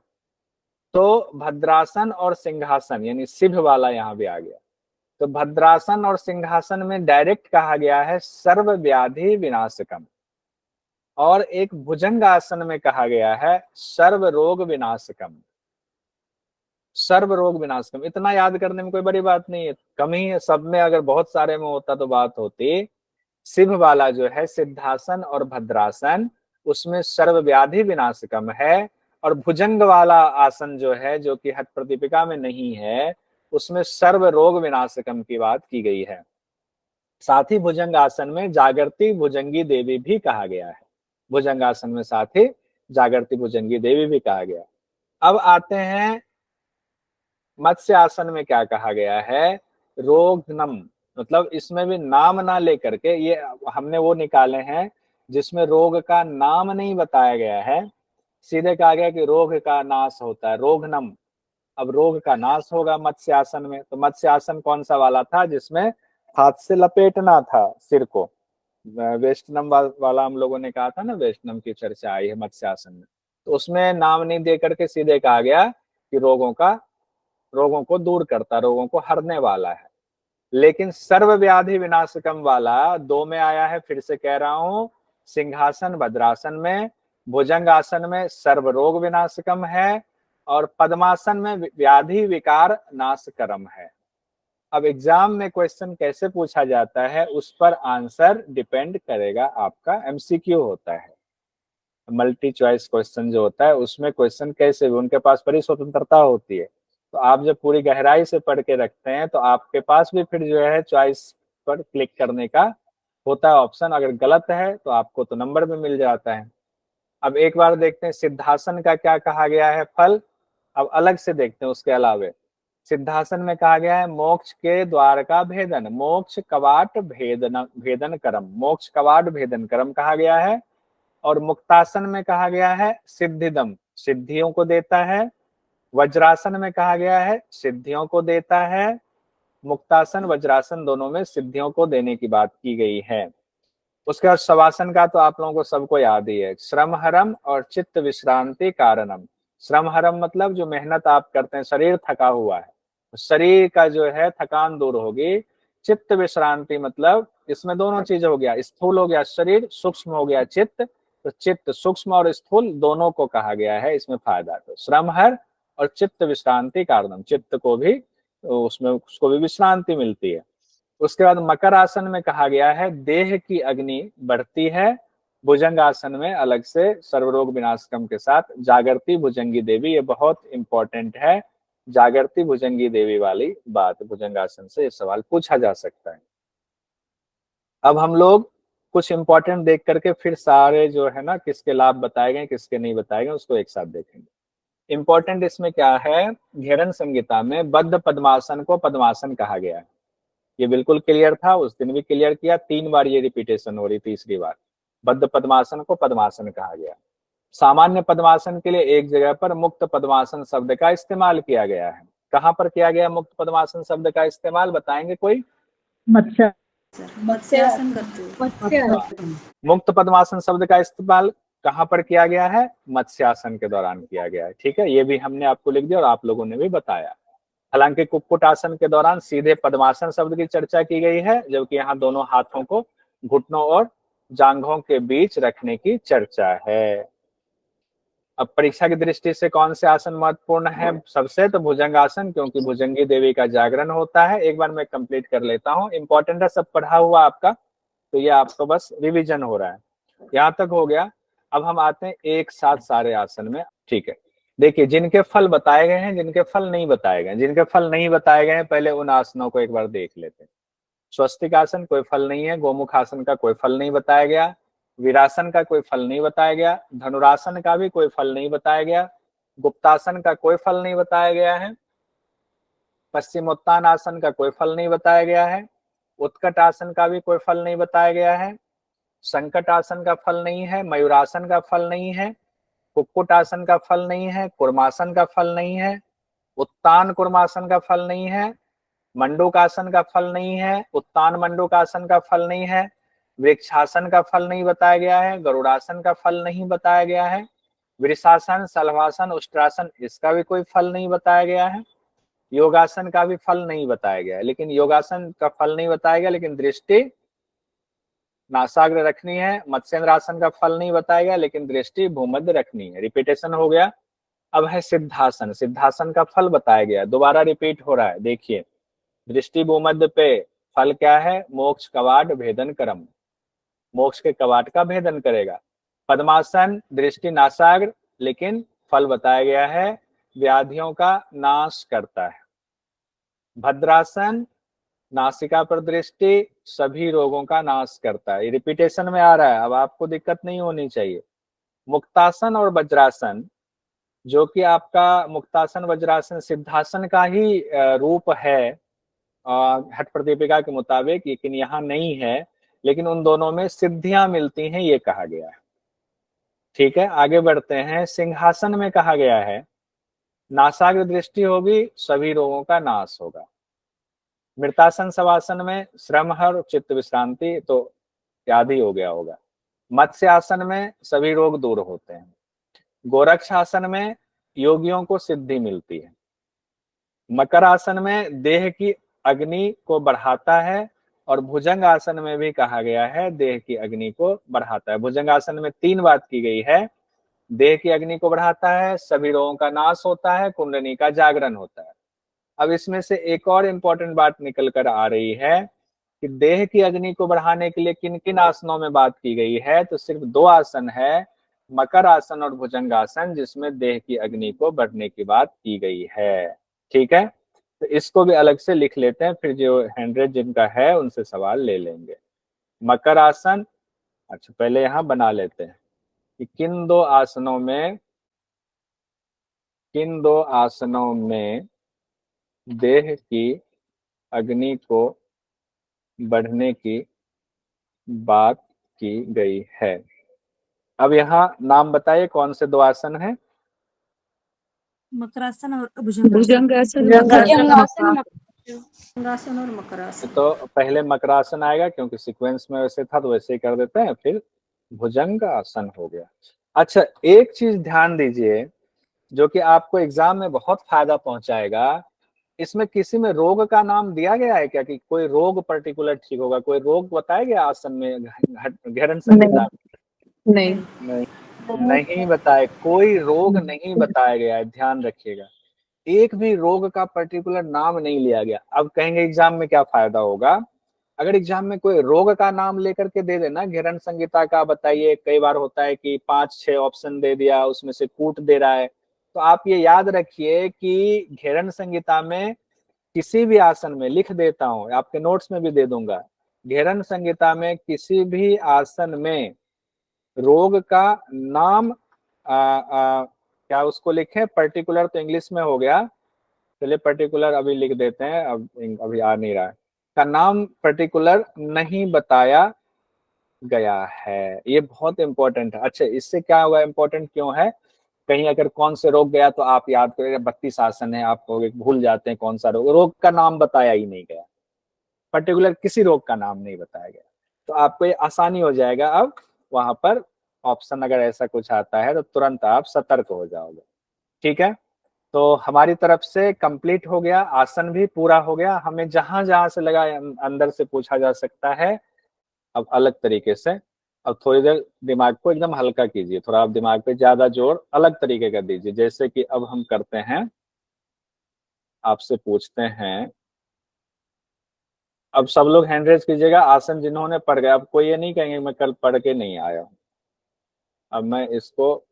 तो भद्रासन और सिंहासन यानी सिभ वाला यहाँ भी आ गया, तो भद्रासन और सिंहासन में डायरेक्ट कहा गया है सर्व व्याधि विनाशकम, और एक भुजंग आसन में कहा गया है सर्व रोग विनाशकम। सर्व रोग विनाशकम इतना याद करने में कोई बड़ी बात नहीं है, कम ही है, सब में अगर बहुत सारे में होता तो बात होती। सिभ वाला जो है सिद्धासन और भद्रासन, उसमें सर्व व्याधि विनाशकम है, और भुजंग वाला आसन जो है जो कि हठ प्रदीपिका में नहीं है, उसमें सर्व रोग विनाशकम की बात की गई है। साथ ही भुजंग आसन में जागृति भुजंगी देवी भी कहा गया है, भुजंग आसन में साथ ही जागृति भुजंगी देवी भी कहा गया। अब आते हैं मत्स्य आसन में क्या कहा गया है, रोगनम, मतलब इसमें भी नाम ना लेकर के, ये हमने वो निकाले हैं जिसमें रोग का नाम नहीं बताया गया है, सीधे कहा गया कि रोग का नाश होता है, रोगनम। अब रोग का नाश होगा मत्स्य आसन में, तो मत्स्य आसन कौन सा वाला था, जिसमें हाथ से लपेटना था सिर को, वेस्टनम वाला हम लोगों ने कहा था ना, वेस्टनम की चर्चा आई है मत्स्य आसन में, तो उसमें नाम नहीं दे करके सीधे कहा गया कि रोगों को दूर करता, रोगों को हरने वाला है। लेकिन सर्व व्याधि विनाशकम वाला 2 में आया है, फिर से कह रहा हूं, सिंहासन भद्रासन में, भुजंग आसन में सर्व रोग विनाशकम है, और पद्मासन में व्याधि विकार नाशकरम है। अब एग्जाम में क्वेश्चन कैसे पूछा जाता है उस पर आंसर डिपेंड करेगा, आपका एमसीक्यू होता है, मल्टी चॉइस क्वेश्चन जो होता है उसमें क्वेश्चन कैसे भी, उनके पास बड़ी स्वतंत्रता होती है, तो आप जब पूरी गहराई से पढ़ के रखते हैं तो आपके पास भी फिर जो है चॉइस पर क्लिक करने का होता है ऑप्शन, अगर गलत है तो आपको तो नंबर भी मिल जाता है। अब एक बार देखते हैं सिद्धासन का क्या कहा गया है फल, अब अलग से देखते हैं उसके अलावे। सिद्धासन में कहा गया है मोक्ष के द्वार का भेदन, मोक्ष कवाट भेदन करम, मोक्ष कवाट भेदन करम कहा गया है। और मुक्तासन में कहा गया है सिद्धिदम, सिद्धियों को देता है। वज्रासन में कहा गया है सिद्धियों को देता है। मुक्तासन वज्रासन दोनों में सिद्धियों को देने की बात की गई है। उसके बाद शवासन का तो आप लोगों को सबको याद ही है, श्रमहरम और चित्त विश्रांति कारणम। श्रमहरम मतलब जो मेहनत आप करते हैं, शरीर थका हुआ है, शरीर का जो है थकान दूर होगी। चित्त विश्रांति मतलब इसमें दोनों चीजें हो गया, स्थूल हो गया शरीर, सूक्ष्म हो गया चित्त, तो चित्त सूक्ष्म और स्थूल दोनों को कहा गया है इसमें फायदा। तो श्रमहर और चित्त विश्रांति कारणम, चित्त को भी उसमें उसको भी विश्रांति मिलती है। उसके बाद मकर आसन में कहा गया है देह की अग्नि बढ़ती है। भुजंग आसन में अलग से सर्वरोग विनाशकम के साथ जागृति भुजंगी देवी, ये बहुत इंपॉर्टेंट है, जागृति भुजंगी देवी वाली बात भुजंग आसन से ये सवाल पूछा जा सकता है। अब हम लोग कुछ इंपॉर्टेंट देख करके फिर सारे जो है ना किसके लाभ बताए गए किसके नहीं बताए गए उसको एक साथ देखेंगे। इंपॉर्टेंट इसमें क्या है, घेरन संहिता में बद्ध पद्मासन को पद्मासन कहा गया है, ये बिल्कुल क्लियर था, उस दिन भी क्लियर किया, 3 बार ये रिपीटेशन हो रही, तीसरी बार बद्ध पद्मासन को पद्मासन कहा गया। सामान्य पद्मासन के लिए एक जगह पर मुक्त पद्मासन शब्द का इस्तेमाल किया गया है, कहां पर किया गया मुक्त पद्मासन शब्द का इस्तेमाल, बताएंगे कोई? मत्स्यासन करते हैं। मुक्त पद्मासन शब्द का इस्तेमाल कहां पर किया गया है, मत्स्यासन के दौरान किया गया है, ठीक है, ये भी हमने आपको लिख दिया और आप लोगों ने भी बताया। हालांकि कुक्कुट आसन के दौरान सीधे पद्मासन शब्द की चर्चा की गई है, जबकि यहाँ दोनों हाथों को घुटनों और जांघों के बीच रखने की चर्चा है। अब परीक्षा की दृष्टि से कौन से आसन महत्वपूर्ण है सबसे, तो भुजंग आसन, क्योंकि भुजंगी देवी का जागरण होता है। एक बार मैं कंप्लीट कर लेता हूँ, इंपॉर्टेंट है, सब पढ़ा हुआ आपका, तो ये आपको बस रिविजन हो रहा है, यहाँ तक हो गया। अब हम आते हैं एक साथ सारे आसन में, ठीक है। देखिए जिनके फल बताए गए हैं, जिनके फल नहीं बताए गए हैं, जिनके फल नहीं बताए गए हैं पहले उन आसनों को एक बार देख लेते हैं। स्वस्तिक आसन कोई फल नहीं है, गोमुख आसन का कोई फल नहीं बताया गया, वीरासन का कोई फल नहीं बताया गया, धनुरासन का भी कोई फल नहीं बताया गया, गुप्तासन का कोई फल नहीं बताया गया है, पश्चिमोत्तान आसन का कोई फल नहीं बताया गया है, उत्कट आसन का भी कोई फल नहीं बताया गया है, संकट आसन का फल नहीं है, मयूरासन का फल नहीं है, कुक्कुट आसन का फल नहीं है, कुर्मासन का फल नहीं है, उत्तान कुर्मासन का फल नहीं है, मंडूकासन का फल नहीं है, उत्तान मंडूकासन का फल नहीं है, वृक्षासन का फल नहीं बताया गया है, गरुड़ासन का फल नहीं बताया गया है, वृषासन, सलवासन, उष्ट्रासन इसका भी कोई फल नहीं बताया गया है, योगासन का भी फल नहीं बताया गया है। लेकिन योगासन का फल नहीं बताया गया, लेकिन दृष्टि नासाग्र रखनी है। मत्स्येंद्र आसन का फल नहीं बताया गया, लेकिन दृष्टि भूमध्य रखनी है। रिपीटेशन हो गया। अब है सिद्धासन। सिद्धासन का फल बताया गया, दोबारा रिपीट हो रहा है। देखिए दृष्टि भूमध्य पे, फल क्या है? मोक्ष कवाट भेदन करम, मोक्ष के कवाट का भेदन करेगा। पद्मासन दृष्टि नासाग्र, लेकिन फल बताया गया है व्याधियों का नाश करता है। भद्रासन नासिका पर दृष्टि, सभी रोगों का नाश करता है। ये रिपीटेशन में आ रहा है, अब आपको दिक्कत नहीं होनी चाहिए। मुक्तासन और वज्रासन, जो कि आपका मुक्तासन वज्रासन सिद्धासन का ही रूप है हठ प्रदीपिका के मुताबिक, लेकिन यहाँ नहीं है। लेकिन उन दोनों में सिद्धियां मिलती हैं, ये कहा गया है। ठीक है, आगे बढ़ते हैं। सिंहासन में कहा गया है नासाग्र दृष्टि होगी, सभी रोगों का नाश होगा। मृतासन शवासन में श्रम हर चित्त विश्रांति, तो याद हो गया होगा। मत्स्य आसन में सभी रोग दूर होते हैं। गोरक्ष आसन में योगियों को सिद्धि मिलती है। मकर आसन में देह की अग्नि को बढ़ाता है, और भुजंग आसन में भी कहा गया है देह की अग्नि को बढ़ाता है। भुजंग आसन में 3 बात की गई है, देह की अग्नि को बढ़ाता है, सभी रोगों का नाश होता है, कुंडली का जागरण होता है। अब इसमें से एक और इम्पोर्टेंट बात निकल कर आ रही है कि देह की अग्नि को बढ़ाने के लिए किन किन आसनों में बात की गई है। तो सिर्फ 2 आसन है, मकर आसन और भुजंग आसन, जिसमें देह की अग्नि को बढ़ने की बात की गई है। ठीक है, तो इसको भी अलग से लिख लेते हैं, फिर जो 100 जिनका है उनसे सवाल ले लेंगे। मकर आसन, अच्छा पहले यहाँ बना लेते हैं कि किन दो आसनों में देह की अग्नि को बढ़ने की बात की गई है। अब यहाँ नाम बताइए कौन से 2 आसन हैं? मकरासन और भुजंगासन। भुजंगासन भुजंगासन और मकरासन। तो पहले मकरासन आएगा, क्योंकि सीक्वेंस में वैसे था तो वैसे ही कर देते हैं, फिर भुजंग आसन हो गया। अच्छा एक चीज ध्यान दीजिए जो कि आपको एग्जाम में बहुत फायदा पहुंचाएगा। इसमें किसी में रोग का नाम दिया गया है क्या, कि कोई रोग पर्टिकुलर ठीक होगा? कोई रोग बताया गया आसन में घेरन संहिता? नहीं, नहीं बताए, कोई रोग नहीं बताया गया है, ध्यान रखिएगा। एक भी रोग का पर्टिकुलर नाम नहीं लिया गया। अब कहेंगे एग्जाम में क्या फायदा होगा? अगर एग्जाम में कोई रोग का नाम लेकर के दे देना, घेरन संहिता का बताइए, कई बार होता है कि 5-6 ऑप्शन दे दिया, उसमें से कूट दे रहा है, तो आप ये याद रखिए कि घेरन संहिता में किसी भी आसन में, लिख देता हूं आपके नोट्स में भी दे दूंगा, घेरन संहिता में किसी भी आसन में रोग का नाम क्या उसको लिखें? पर्टिकुलर तो इंग्लिश में हो गया, चलिए पर्टिकुलर अभी लिख देते हैं, अब अभी आ नहीं रहा है, का नाम पर्टिकुलर नहीं बताया गया है। ये बहुत इंपॉर्टेंट है। अच्छा इससे क्या होगा, इंपॉर्टेंट क्यों है? कहीं अगर कौन से रोग गया तो आप याद करेंगे 32 आसन है, आप भूल जाते हैं कौन सा रोग, रोग का नाम बताया ही नहीं गया, पर्टिकुलर किसी रोग का नाम नहीं बताया गया, तो आपको ये आसानी हो जाएगा। अब वहां पर ऑप्शन अगर ऐसा कुछ आता है तो तुरंत आप सतर्क हो जाओगे। ठीक है, तो हमारी तरफ से कंप्लीट हो गया, आसन भी पूरा हो गया। हमें जहां जहां से लगा अंदर से पूछा जा सकता है अब अलग तरीके से। अब थोड़ी देर दिमाग को एकदम हल्का कीजिए, थोड़ा आप दिमाग पे ज्यादा जोर अलग तरीके का दीजिए। जैसे कि अब हम करते हैं, आपसे पूछते हैं, अब सब लोग हैंड रेज कीजिएगा आसन जिन्होंने पढ़ गया। अब कोई ये नहीं कहेंगे मैं कल पढ़ के नहीं आया हूं। अब मैं इसको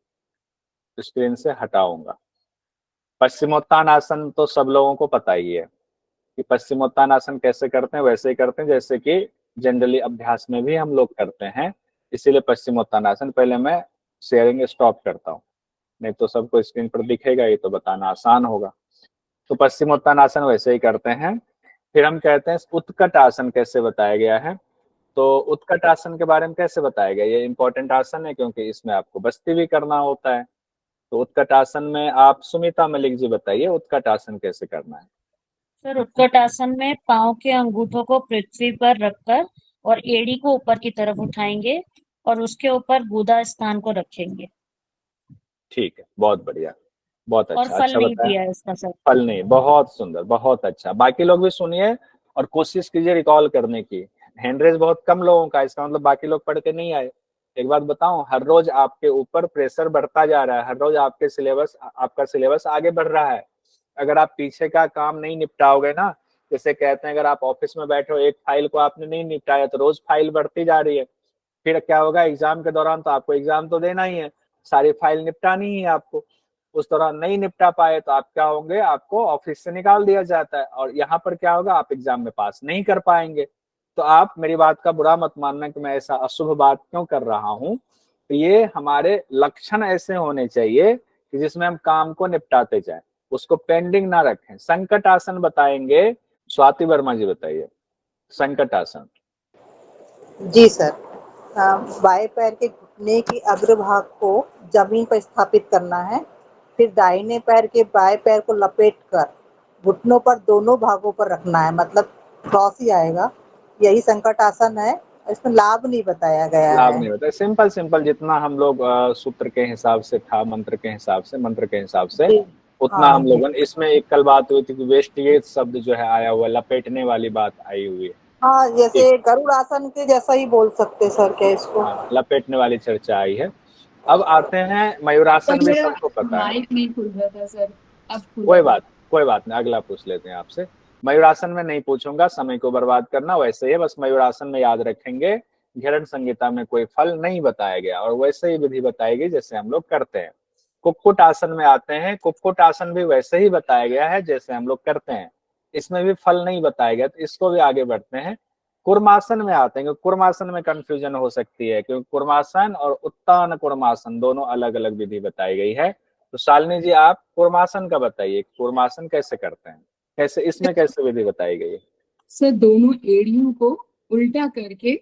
स्क्रीन से हटाऊंगा। पश्चिमोत्तानासन तो सब लोगों को पता ही है कि पश्चिमोत्तानासन कैसे करते हैं, वैसे ही करते हैं जैसे कि जनरली अभ्यास में भी हम लोग करते हैं। इसीलिए पश्चिमोत्तानासन पहले मैं शेयरिंग स्टॉप करता हूँ, नहीं तो सबको स्क्रीन पर दिखेगा, ये तो बताना आसान होगा। तो पश्चिमोत्तानासन वैसे ही करते हैं। फिर हम कहते हैं उत्कट आसन कैसे बताया गया है। तो उत्कट आसन के बारे में कैसे बताया गया, ये इंपॉर्टेंट आसन है क्योंकि इसमें आपको बस्ती भी करना होता है। तो उत्कट आसन में आप सुमिता मलिक जी बताइए उत्कट आसन कैसे करना है। सर उत्कट आसन में पाँव के अंगूठों को पृथ्वी पर रखकर और एड़ी को ऊपर की तरफ उठाएंगे और उसके ऊपर गुदा स्थान को रखेंगे। ठीक है, बहुत बढ़िया, बहुत और अच्छा, फल अच्छा नहीं बताया। दिया है इसका सर। फल नहीं, बहुत सुंदर, बहुत अच्छा। बाकी लोग भी सुनिए और कोशिश कीजिए रिकॉल करने की। हैंडरेज बहुत कम लोगों का, इसका मतलब बाकी लोग पढ़ के नहीं आए। एक बात बताऊं, हर रोज आपके ऊपर प्रेशर बढ़ता जा रहा है, हर रोज आपका सिलेबस आगे बढ़ रहा है। अगर आप पीछे का काम नहीं निपटाओगे ना, जैसे कहते हैं अगर आप ऑफिस में बैठे हो, एक फाइल को आपने नहीं निपटाया तो रोज फाइल बढ़ती जा रही है। फिर क्या होगा, एग्जाम के दौरान तो आपको एग्जाम तो देना ही है, सारी फाइल निपटानी ही है आपको। उस दौरान नहीं निपटा पाए तो आप क्या होंगे, आपको ऑफिस से निकाल दिया जाता है और यहाँ पर क्या होगा, आप एग्जाम में पास नहीं कर पाएंगे। तो आप मेरी बात का बुरा मत मानना कि मैं ऐसा अशुभ बात क्यों कर रहा हूँ। तो ये हमारे लक्षण ऐसे होने चाहिए कि जिसमें हम काम को निपटाते जाएं, उसको पेंडिंग ना रखें। संकट आसन बताएंगे, स्वाति वर्मा जी बताइए संकट आसन। जी सर, बाएं पैर के घुटने के अग्रभाग को जमीन पर स्थापित करना है, फिर दाहिने पैर के बाएं पैर को लपेटकर घुटनों पर दोनों भागों पर रखना है, मतलब क्रॉस ही आएगा। यही संकट आसन है, इसमें लाभ नहीं बताया गया लाभ है। नहीं होता, सिंपल सिंपल जितना हम लोग सूत्र के हिसाब से था, मंत्र के हिसाब से जी, उतना हाँ हम जी, लोगों ने। इसमें एक कल बात हुई थी कि वेस्टिगेज शब्द जो है आया हुआ, लपेटने वाली बात आई हुई है। हाँ, ठीक, जैसे गरुड़ आसन के जैसा ही बोल सकते सर क्या इसको? हाँ, लपेटने वाली चर्चा आई है। अब आते हैं मयूरासन, भी मेरा सबको पता है। माइक नहीं खुल रहा था सर, अब खुला कोई है। बात कोई बात नहीं, अगला पूछ लेते हैं आपसे। मयूरासन में नहीं पूछूंगा, समय को बर्बाद करना, वैसे ही बस मयूरासन में याद रखेंगे घेरण संहिता में कोई फल नहीं बताया गया और वैसे ही विधि बताएगी जैसे हम लोग करते हैं। कुक्कुट आसन में आते हैं, कुक्कुट आसन भी वैसे ही बताया गया है जैसे हम लोग करते हैं, इसमें भी फल नहीं बताया गया, तो इसको भी आगे बढ़ते हैं। कुर्मासन में आते हैं, क्योंकि कुर्मासन में कंफ्यूजन हो सकती है, क्योंकि कुर्मासन और उत्तान कुर्मासन दोनों अलग अलग विधि बताई गई है। तो शालिनी जी आप कुर्मासन का बताइए, कुर्मासन कैसे करते हैं, कैसे इसमें कैसे विधि बताई गई है। सर दोनों एड़ियों को उल्टा करके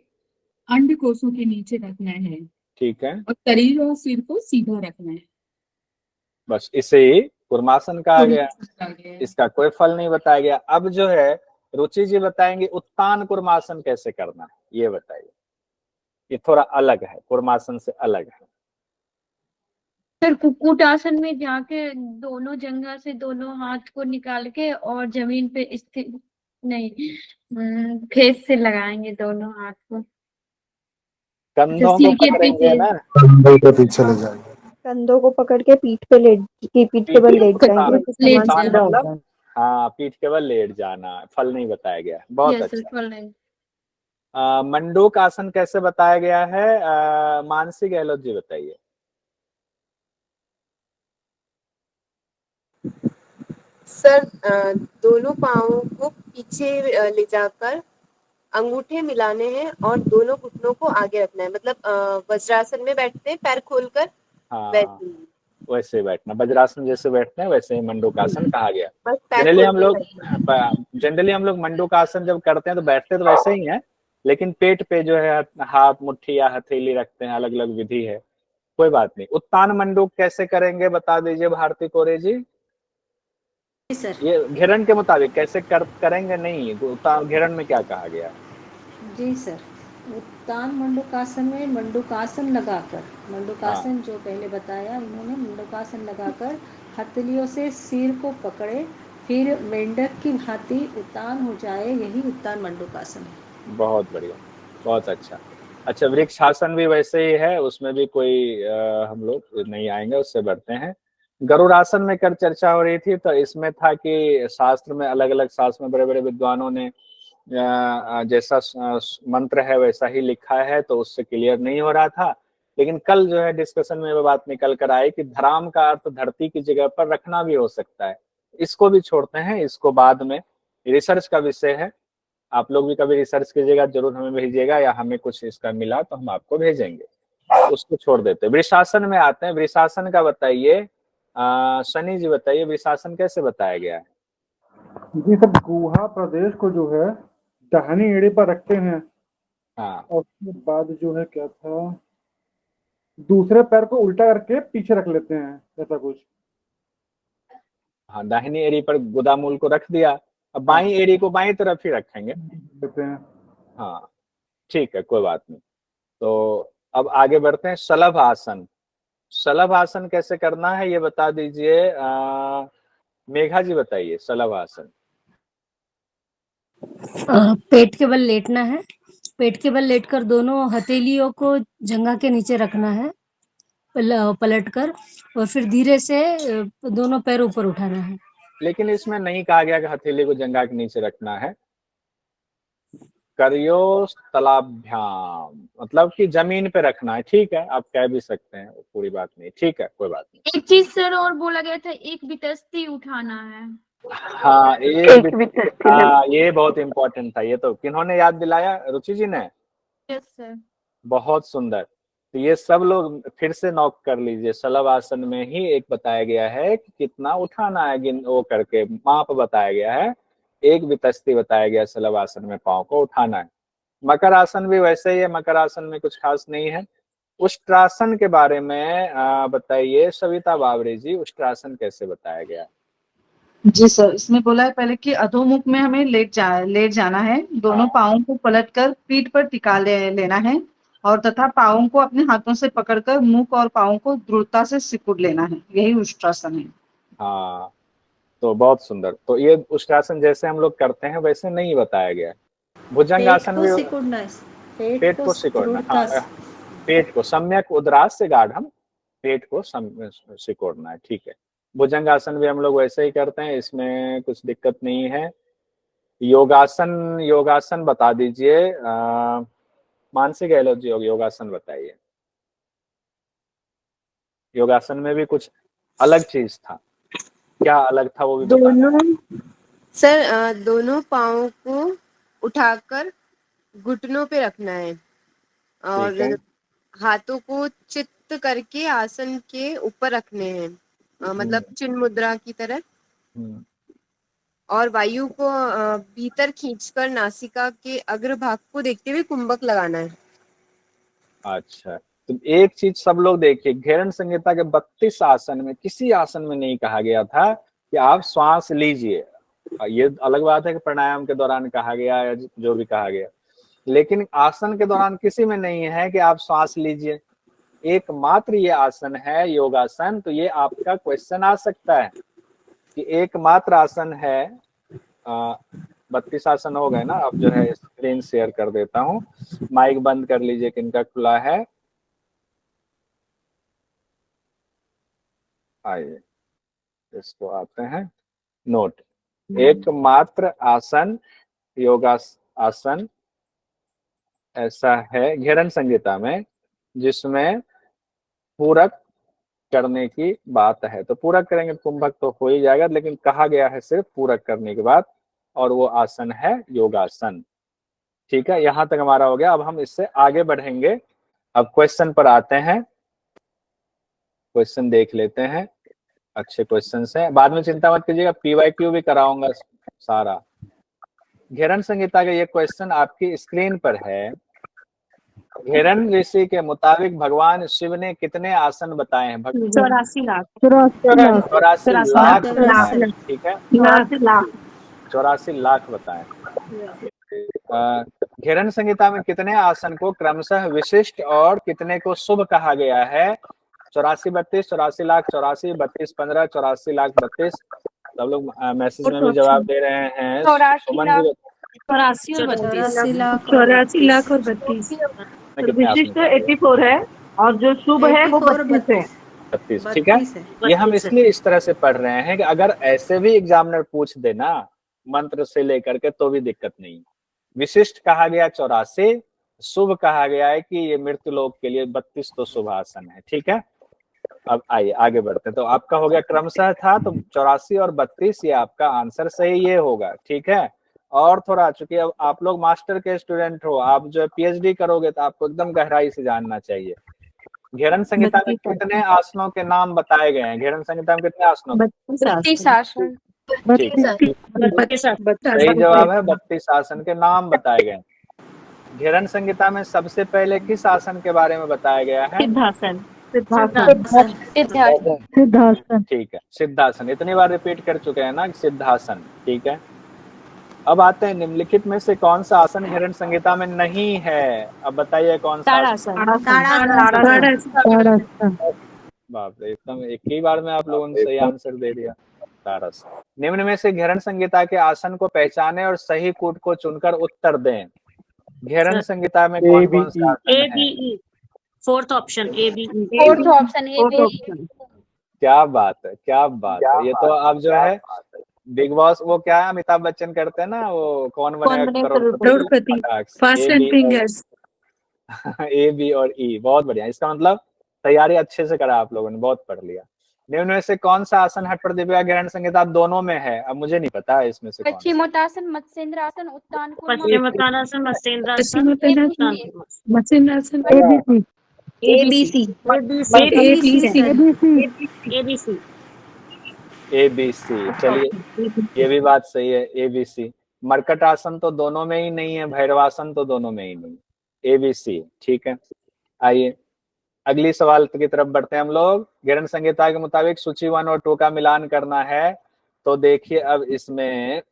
अंडकोशों के नीचे रखना है ठीक है, और शरीर और सिर को सीधा रखना है। बस इसे ही कुर्मासन कहा गया। आ गया। इसका कोई फल नहीं बताया गया। अब जो है रुचि जी बताएंगे उत्तान कुर्मासन कैसे करना है, ये बताइए। ये थोड़ा अलग है, कुर्मासन से अलग है। सर कुक्कुट आसन में जाके दोनों जंघा से दोनों हाथ को निकाल के और जमीन पे स्थिर नहीं, फेस से लगाएंगे दोनों हाथ को। कंधों को सिर के पकड़ेंगे पीछे। ना, कंधों के पीछे ले जाएंगे। कंधों को पकड़ के पीठ के बल लेट जाएंगे तो लेट सामान जाना। सीधा हो मतलब जाए। हाँ, पीठ के बल लेट जाना, फल नहीं बताया गया, बहुत यस सर, अच्छा। फल नहीं। मंडूक आसन कैसे बताया गया है, मानसी गहलोत जी बताइए। सर दोनों पाँवों को पीछे ले जाकर अंगूठे मिलाने हैं और दोनों घुटनों को आगे रखना है, मतलब वज्रासन में बैठते हैं पैर खोलकर, हाँ, वैसे ही। वैसे ही बैठना, वज्रासन जैसे बैठते हैं वैसे ही मंडूकासन कहा गया। बस पैर जनरली खोल हम के लोग बैठना मंडूकासन जब करते हैं तो बैठते तो वैसे ही हैं, लेकिन पेट पे जो है हाथ मुट्ठी या हथेली रखते हैं, अलग अलग विधि है, कोई बात नहीं। उत्तान मंडूक कैसे करेंगे बता दीजिए भारती कोरे जी। जी सर। ये घेरण के मुताबिक कैसे करेंगे, नहीं उत्तान घेरण में क्या कहा गया। जी सर, उत्तान मंडूकासन में मंडूकासन लगाकर, मंडूकासन जो पहले बताया इन्होंने, मंडूकासन लगाकर हथेलियों से सिर को पकड़े, फिर मेंढक की भांति उत्तान हो जाए, यही उत्तान मंडूकासन है। बहुत बढ़िया, बहुत अच्छा। अच्छा, वृक्ष आसन भी वैसे ही है, उसमें भी कोई हम लोग नहीं आएंगे, उससे बढ़ते हैं। गरुड़ासन में कर चर्चा हो रही थी, तो इसमें था कि शास्त्र में अलग अलग शास्त्र में बड़े बड़े विद्वानों ने जैसा मंत्र है वैसा ही लिखा है, तो उससे क्लियर नहीं हो रहा था। लेकिन कल जो है डिस्कशन में वो बात निकल कर आई कि धराम का अर्थ धरती की जगह पर रखना भी हो सकता है। इसको भी छोड़ते हैं, इसको बाद में, रिसर्च का विषय है। आप लोग भी कभी रिसर्च कीजिएगा, जरूर हमें भेजिएगा, या हमें कुछ इसका मिला तो हम आपको भेजेंगे, उसको छोड़ देते हैं। वृषासन में आते हैं। वृषासन का बताइए, शनि जी बताइए वृषासन कैसे बताया गया है? जी सर, गुहा प्रदेश को जो है दाहिनी एड़ी पर रखते हैं, हाँ और उसके बाद जो है क्या था, दूसरे पैर को उल्टा करके पीछे रख लेते हैं, ऐसा कुछ। हाँ, दाहिनी एड़ी पर गुदामूल को रख दिया, अब बाई एड़ी को बाई तरफ ही रखेंगे। लेते हैं। हाँ ठीक है, कोई बात नहीं। तो अब आगे बढ़ते हैं। शलभ आसन। शलभ आसन कैसे करना है ये बता दीजिए। मेघा जी बताइए शलभ आसन। पेट के बल लेटना है। पेट के बल लेटकर दोनों हथेलियों को जंघा के नीचे रखना है पलट कर, और फिर धीरे से दोनों पैर ऊपर उठाना है। लेकिन इसमें नहीं कहा गया कि हथेली को जंघा के नीचे रखना है। करियोस्तलाभ्याम मतलब कि जमीन पे रखना है। ठीक है, आप कह भी सकते हैं, पूरी बात नहीं, ठीक है कोई बात नहीं। एक चीज सर और बोला गया था, एक वितस्ती उठाना है। हाँ ये बहुत इंपॉर्टेंट था। ये तो किन्होंने याद दिलाया? रुचि जी ने। Yes sir. बहुत सुंदर। तो ये सब लोग फिर से नोट कर लीजिए। शलभ आसन में ही एक बताया गया है कि कितना उठाना है, वो करके माप बताया गया है। एक वितस्ती बताया गया शलभ आसन में पाँव को उठाना है। मकर आसन भी वैसे ही है। मकर आसन में कुछ खास नहीं है। उष्ट्रासन के बारे में बताइए सविता बावरी जी, उष्ट्रासन कैसे बताया गया? जी सर, इसमें बोला है पहले कि अधोमुख में हमें लेट जाना है। दोनों पाँवों को पलटकर पीठ पर टिका लेना है, और तथा पाँवों को अपने हाथों से पकड़कर मुख और पाँवों को दृढ़ता से सिकुड़ लेना है। यही उष्ट्रासन है। हाँ, तो बहुत सुंदर। तो ये उष्ट्रासन जैसे हम लोग करते हैं वैसे नहीं बताया गया है। भुजंगासन भी सिकुड़ना है। पेट को सिकोड़ना। हाँ, पेट को सम्यक उदरास से गाढ़म, पेट को सिकोड़ना है। ठीक है। भुजंगासन भी हम लोग वैसे ही करते हैं, इसमें कुछ दिक्कत नहीं है। योगासन बता दीजिए। मानसी गहलोत जी योगासन बताइए। योगासन में भी कुछ अलग चीज था, क्या अलग था वो भी बताना। दोनों पाँवों को उठाकर घुटनों पे रखना है, और हाथों को चित्त करके आसन के ऊपर रखने हैं, मतलब चिन्ह मुद्रा की तरह। और वायु को भीतर खींचकर नासिका के अग्रभाग को देखते हुए कुंभक लगाना है। अच्छा, तो एक चीज सब लोग देखिए, घेरन संहिता के 32 आसन में किसी आसन में नहीं कहा गया था कि आप श्वास लीजिए। ये अलग बात है कि प्राणायाम के दौरान कहा गया या जो भी कहा गया, लेकिन आसन के दौरान किसी में नहीं है कि आप श्वास लीजिए। एकमात्र ये आसन है योगासन। तो ये आपका क्वेश्चन आ सकता है कि एकमात्र आसन है। 32 आसन हो गए ना। अब जो है स्क्रीन शेयर कर देता हूँ, माइक बंद कर लीजिए किनका खुला है। आइए इसको आते हैं नोट। एकमात्र आसन योगासन ऐसा है घेरन संहिता में जिसमें पूरक करने की बात है। तो पूरक करेंगे कुंभक तो हो ही जाएगा, लेकिन कहा गया है सिर्फ पूरक करने के बाद, और वो आसन है योगासन। ठीक है, यहां तक हमारा हो गया। अब हम इससे आगे बढ़ेंगे। अब क्वेश्चन पर आते हैं। क्वेश्चन देख लेते हैं। अच्छे क्वेश्चन हैं, बाद में चिंता मत कीजिएगा, PYQ भी कराऊंगा सारा। घेरन संहिता का ये क्वेश्चन आपकी स्क्रीन पर है। घेरन ऋषि के मुताबिक भगवान शिव ने कितने आसन बताए हैं? 84 लाख। 84 लाख बताए। ठीक है, 84 लाख बताए। घेरन संहिता में कितने आसन को क्रमशः विशिष्ट और कितने को शुभ कहा गया है? 84 32, 84 लाख 84, 32 15, 84 लाख 32। सब लोग मैसेज में भी जवाब दे रहे हैं। 84 लाख और 32। विशिष्ट 84 है और जो शुभ है वो 32 है। 32। ठीक है, ये हम इसलिए इस तरह से पढ़ रहे हैं कि अगर ऐसे भी एग्जामिनर पूछ देना मंत्र से लेकर के तो भी दिक्कत नहीं। विशिष्ट कहा गया 84, शुभ कहा गया है कि ये मृत्यु लोक के लिए 32 तो शुभ आसन है। ठीक है, अब आइए आगे बढ़ते हैं। तो आपका हो गया क्रमशः था, तो 84 और 32 ये आपका आंसर सही ये होगा। ठीक है, और थोड़ा, चूंकि अब आप लोग मास्टर के स्टूडेंट हो, आप जो पीएचडी करोगे तो आपको एकदम गहराई से जानना चाहिए। घेरन संहिता में कितने आसनों के नाम बताए गए हैं? घेरन संहिता में कितने आसनों? 32 आसन। ठीक है, सही जवाब है 32 आसन के नाम बताए गए। घेरन संहिता में सबसे पहले किस आसन के बारे में बताया गया है? सिद्धासन। सिद्धासन। ठीक है, सिद्धासन इतनी बार रिपीट कर चुके हैं ना, सिद्धासन। ठीक है, अब आते हैं निम्नलिखित में से कौन सा आसन घेरन संहिता में नहीं है? अब बताइए कौन सा आसन? बाप रे, एकदम एक ही बार में आप लोगों ने सही आंसर दे दिया। ताड़ासन। निम्न में से घेरन संहिता के आसन को पहचाने और सही कूट को चुनकर उत्तर दें। घेरन संहिता में कौन कौन सा आसन है? ABE, fourth option ABE। Fourth option ABE। क्या बात है, क्या बात है। ये तो आप जो है बिग बॉस, वो क्या है अमिताभ बच्चन करते हैं ना, वो Kaun Banega Crorepati, fast and fingers. A B और ई, बहुत बढ़िया। इसका मतलब तैयारी अच्छे से करा आप लोगों ने, बहुत पढ़ लिया। निम्न में से कौन सा आसन हठ प्रदीपिका घेरन संहिता दोनों में है? अब मुझे नहीं पता है इसमें से कौन सा। पश्चिमोत्तासन, मत्स्येंद्रासन, उत्तान पश्चिमोत्तानासन, मत्स्येंद्रासन, मत्स्येंद्रासन। ABC। चलिए, ये भी बात सही है, ABC। मरकट आसन तो दोनों में ही नहीं है, भैरवासन तो दोनों में ही नहीं, ABC। ठीक है, आइए अगली सवाल की तरफ बढ़ते हैं हम लोग। घेरन संहिता के मुताबिक सूची 1 और 2 का मिलान करना है। तो देखिए अब इसमें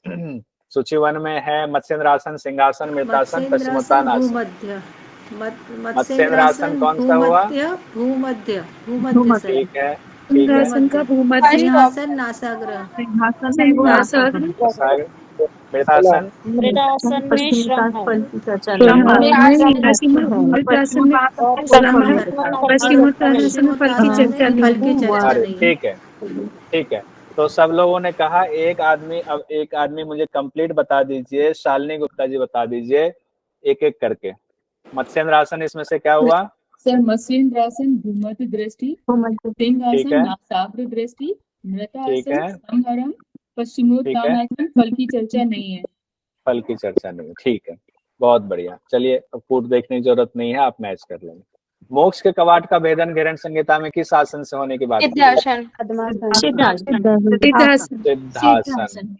सूची 1 में है मत्स्येंद्रासन, सिंहासन, मृतासन, पश्चिमोत्तान आसन। मत्स्येंद्रासन कौन सा हुआ? भूमध्य। ठीक है, ठीक है। सिंहासन नासाग्र। मृतासन, मृदासन में श्रम है। ठीक है, ठीक है। तो सब लोगों ने कहा एक आदमी, अब एक आदमी मुझे कंप्लीट बता दीजिए। शालिनी गुप्ता जी बता दीजिए एक एक करके। मत्स्येंद्रासन इसमें से क्या हुआ? सर मत्स्येंद्रासन भूमध्य दृष्टि, सिंहासन नासाग्र दृष्टि, मृतासन संहरण, पश्चिमोत्तानासन फल की चर्चा नहीं है। फल की चर्चा नहीं, ठीक है, बहुत बढ़िया। चलिए अब कूट देखने की जरूरत नहीं है, आप मैच कर लेंगे। मोक्ष के कवाट का भेदन घेरन संहिता में किस आसन से होने की बात? सिद्धासन।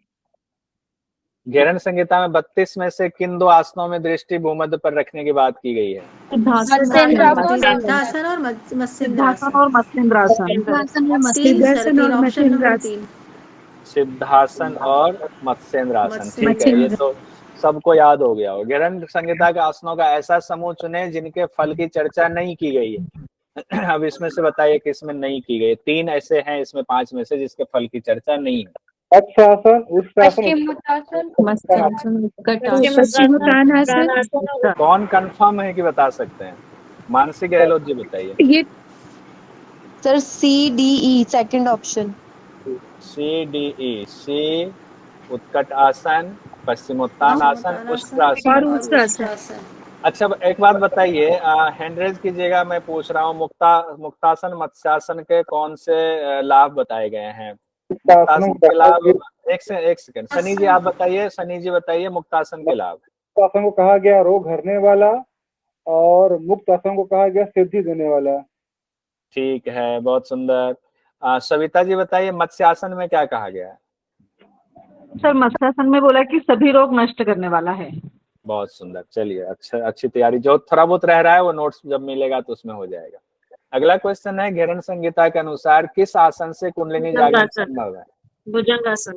घेरन संहिता में 32 में से किन 2 आसनों में दृष्टि भूमध्य पर रखने की बात की गई है? सिद्धासन और मत्स्येंद्रासन। सिद्धासन और मत्स्येंद्रासन। ठीक है, ये तो सबको याद हो गया हो। घेरन संहिता के आसनों का ऐसा समूह चुने जिनके फल की चर्चा नहीं की गई है। अब इसमें से बताइए किसमें नहीं की गई। 3 ऐसे हैं इसमें 5 में से जिसके फल की चर्चा नहीं है। कौन कंफर्म है कि बता सकते हैं? मानसी गहलोत जी बताइए। Sir CDE second option. CDE, सी उत्कट आसन, पश्चिमोत्तान आसन, उष्ट्रासन। अच्छा एक बात बताइए, हैंड रेज कीजिएगा, मैं पूछ रहा हूँ मुक्तासन मत्स्यासन के कौन से लाभ बताए गए हैं? मुक्तासन के लाभ, एक सेकंड सनी जी आप बताइए, सनी जी बताइए मुक्तासन के लाभ। मुक्तासन को कहा गया रोग हरने वाला और मुक्त आसन को कहा गया सिद्धि देने वाला। ठीक है, बहुत सुंदर। सविता जी बताइए मत्स्यासन में क्या कहा गया है? सर मत्स्यासन में बोला कि सभी रोग नष्ट करने वाला है। बहुत सुंदर, चलिए अच्छा, अच्छी तैयारी। जो थोड़ा बहुत रह रहा है वो नोट्स जब मिलेगा तो उसमें हो जाएगा। अगला क्वेश्चन है, घेरन संहिता के अनुसार किस आसन से कुंडलिनी जागरण संभव है? भुजंगासन।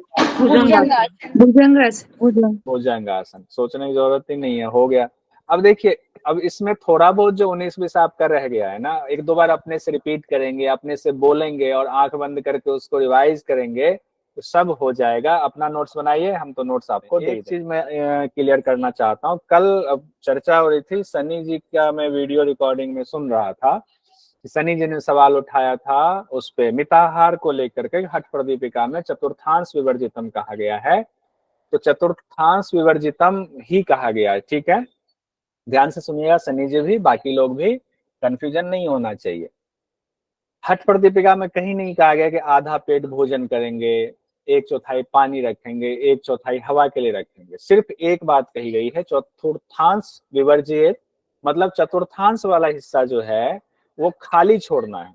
भुजंगासन, सोचने की जरूरत ही नहीं है, हो गया। अब देखिए, अब इसमें थोड़ा बहुत जो 19-20 आपका रह गया है ना, 1-2 बार अपने से रिपीट करेंगे, अपने से बोलेंगे और आंख बंद करके उसको रिवाइज करेंगे तो सब हो जाएगा। अपना नोट्स बनाइए, हम तो नोट्स आपको एक चीज मैं क्लियर करना चाहता हूँ। कल चर्चा हो रही थी, सनी जी का मैं वीडियो रिकॉर्डिंग में सुन रहा था, सनी जी ने सवाल उठाया था उस पे मिताहार को लेकर के। हठ प्रदीपिका में चतुर्थांश विवर्जितम कहा गया है, तो चतुर्थांश विवर्जितम ही कहा गया है। ठीक है, ध्यान से सुनिएगा, सनी जी भी, बाकी लोग भी, कंफ्यूजन नहीं होना चाहिए। हठ प्रदीपिका में कहीं नहीं कहा गया कि आधा पेट भोजन करेंगे, 1/4 पानी रखेंगे, 1/4 हवा के लिए रखेंगे। सिर्फ एक बात कही गई है, चतुर्थांश विवर्जित, मतलब चतुर्थांश वाला हिस्सा जो है वो खाली छोड़ना है।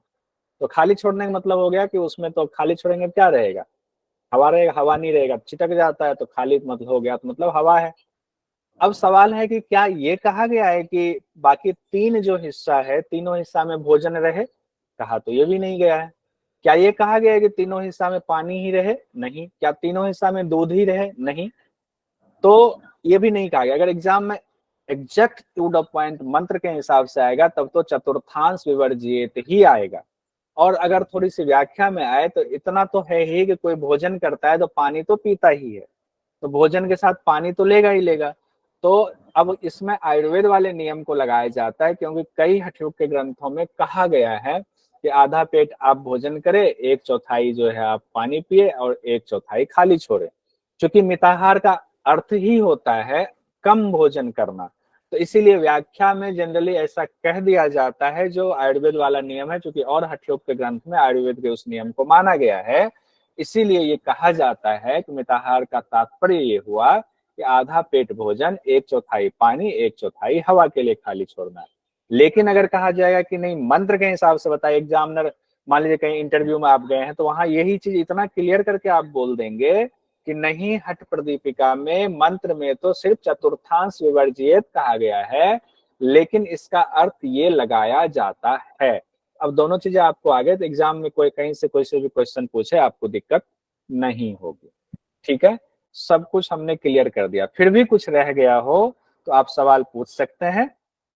तो खाली छोड़ने का मतलब हो गया कि उसमें तो खाली छोड़ेंगे क्या रहेगा, हवा रहेगा, हवा नहीं रहेगा, चिटक जाता है, तो खाली मतलब हो गया, तो मतलब हवा है। अब सवाल है कि क्या ये कहा गया है कि बाकी 3 जो हिस्सा है, तीनों हिस्सा में भोजन रहे? कहा तो ये भी नहीं गया है। क्या ये कहा गया है कि तीनों हिस्सा में पानी ही रहे? नहीं। क्या तीनों हिस्सा में दूध ही रहे? नहीं। तो ये भी नहीं कहा गया। अगर एग्जाम में एग्जैक्ट टू द पॉइंट मंत्र के हिसाब से आएगा तब तो चतुर्थांश विवर्जित ही आएगा। और अगर थोड़ी सी व्याख्या में आए तो इतना तो है ही कि कोई भोजन करता है तो पानी तो पीता ही है, तो भोजन के साथ पानी तो लेगा ही लेगा। तो अब इसमें आयुर्वेद वाले नियम को लगाया जाता है, क्योंकि कई हठयोग के ग्रंथों में कहा गया है कि आधा पेट आप भोजन करें, 1/4 जो है आप पानी पिए और 1/4 खाली छोड़े। क्योंकि मिताहार का अर्थ ही होता है कम भोजन करना, तो इसीलिए व्याख्या में जनरली ऐसा कह दिया जाता है, जो आयुर्वेद वाला नियम है। क्योंकि और हठयोग के ग्रंथ में आयुर्वेद के उस नियम को माना गया है, इसीलिए ये कहा जाता है कि मिताहार का तात्पर्य ये हुआ कि आधा पेट भोजन, 1/4 पानी, 1/4 हवा के लिए खाली छोड़ना है। लेकिन अगर कहा जाएगा कि नहीं मंत्र के हिसाब से बताए, एग्जामिनर मान लीजिए कहीं इंटरव्यू में आप गए हैं तो वहां यही चीज इतना क्लियर करके आप बोल देंगे कि नहीं, हठ प्रदीपिका में मंत्र में तो सिर्फ चतुर्थांश विवर्जित कहा गया है, लेकिन इसका अर्थ ये लगाया जाता है। अब दोनों चीजें आपको आ गए तो एग्जाम में कोई कहीं से कोई से भी क्वेश्चन पूछे आपको दिक्कत नहीं होगी। ठीक है, सब कुछ हमने क्लियर कर दिया। फिर भी कुछ रह गया हो तो आप सवाल पूछ सकते हैं।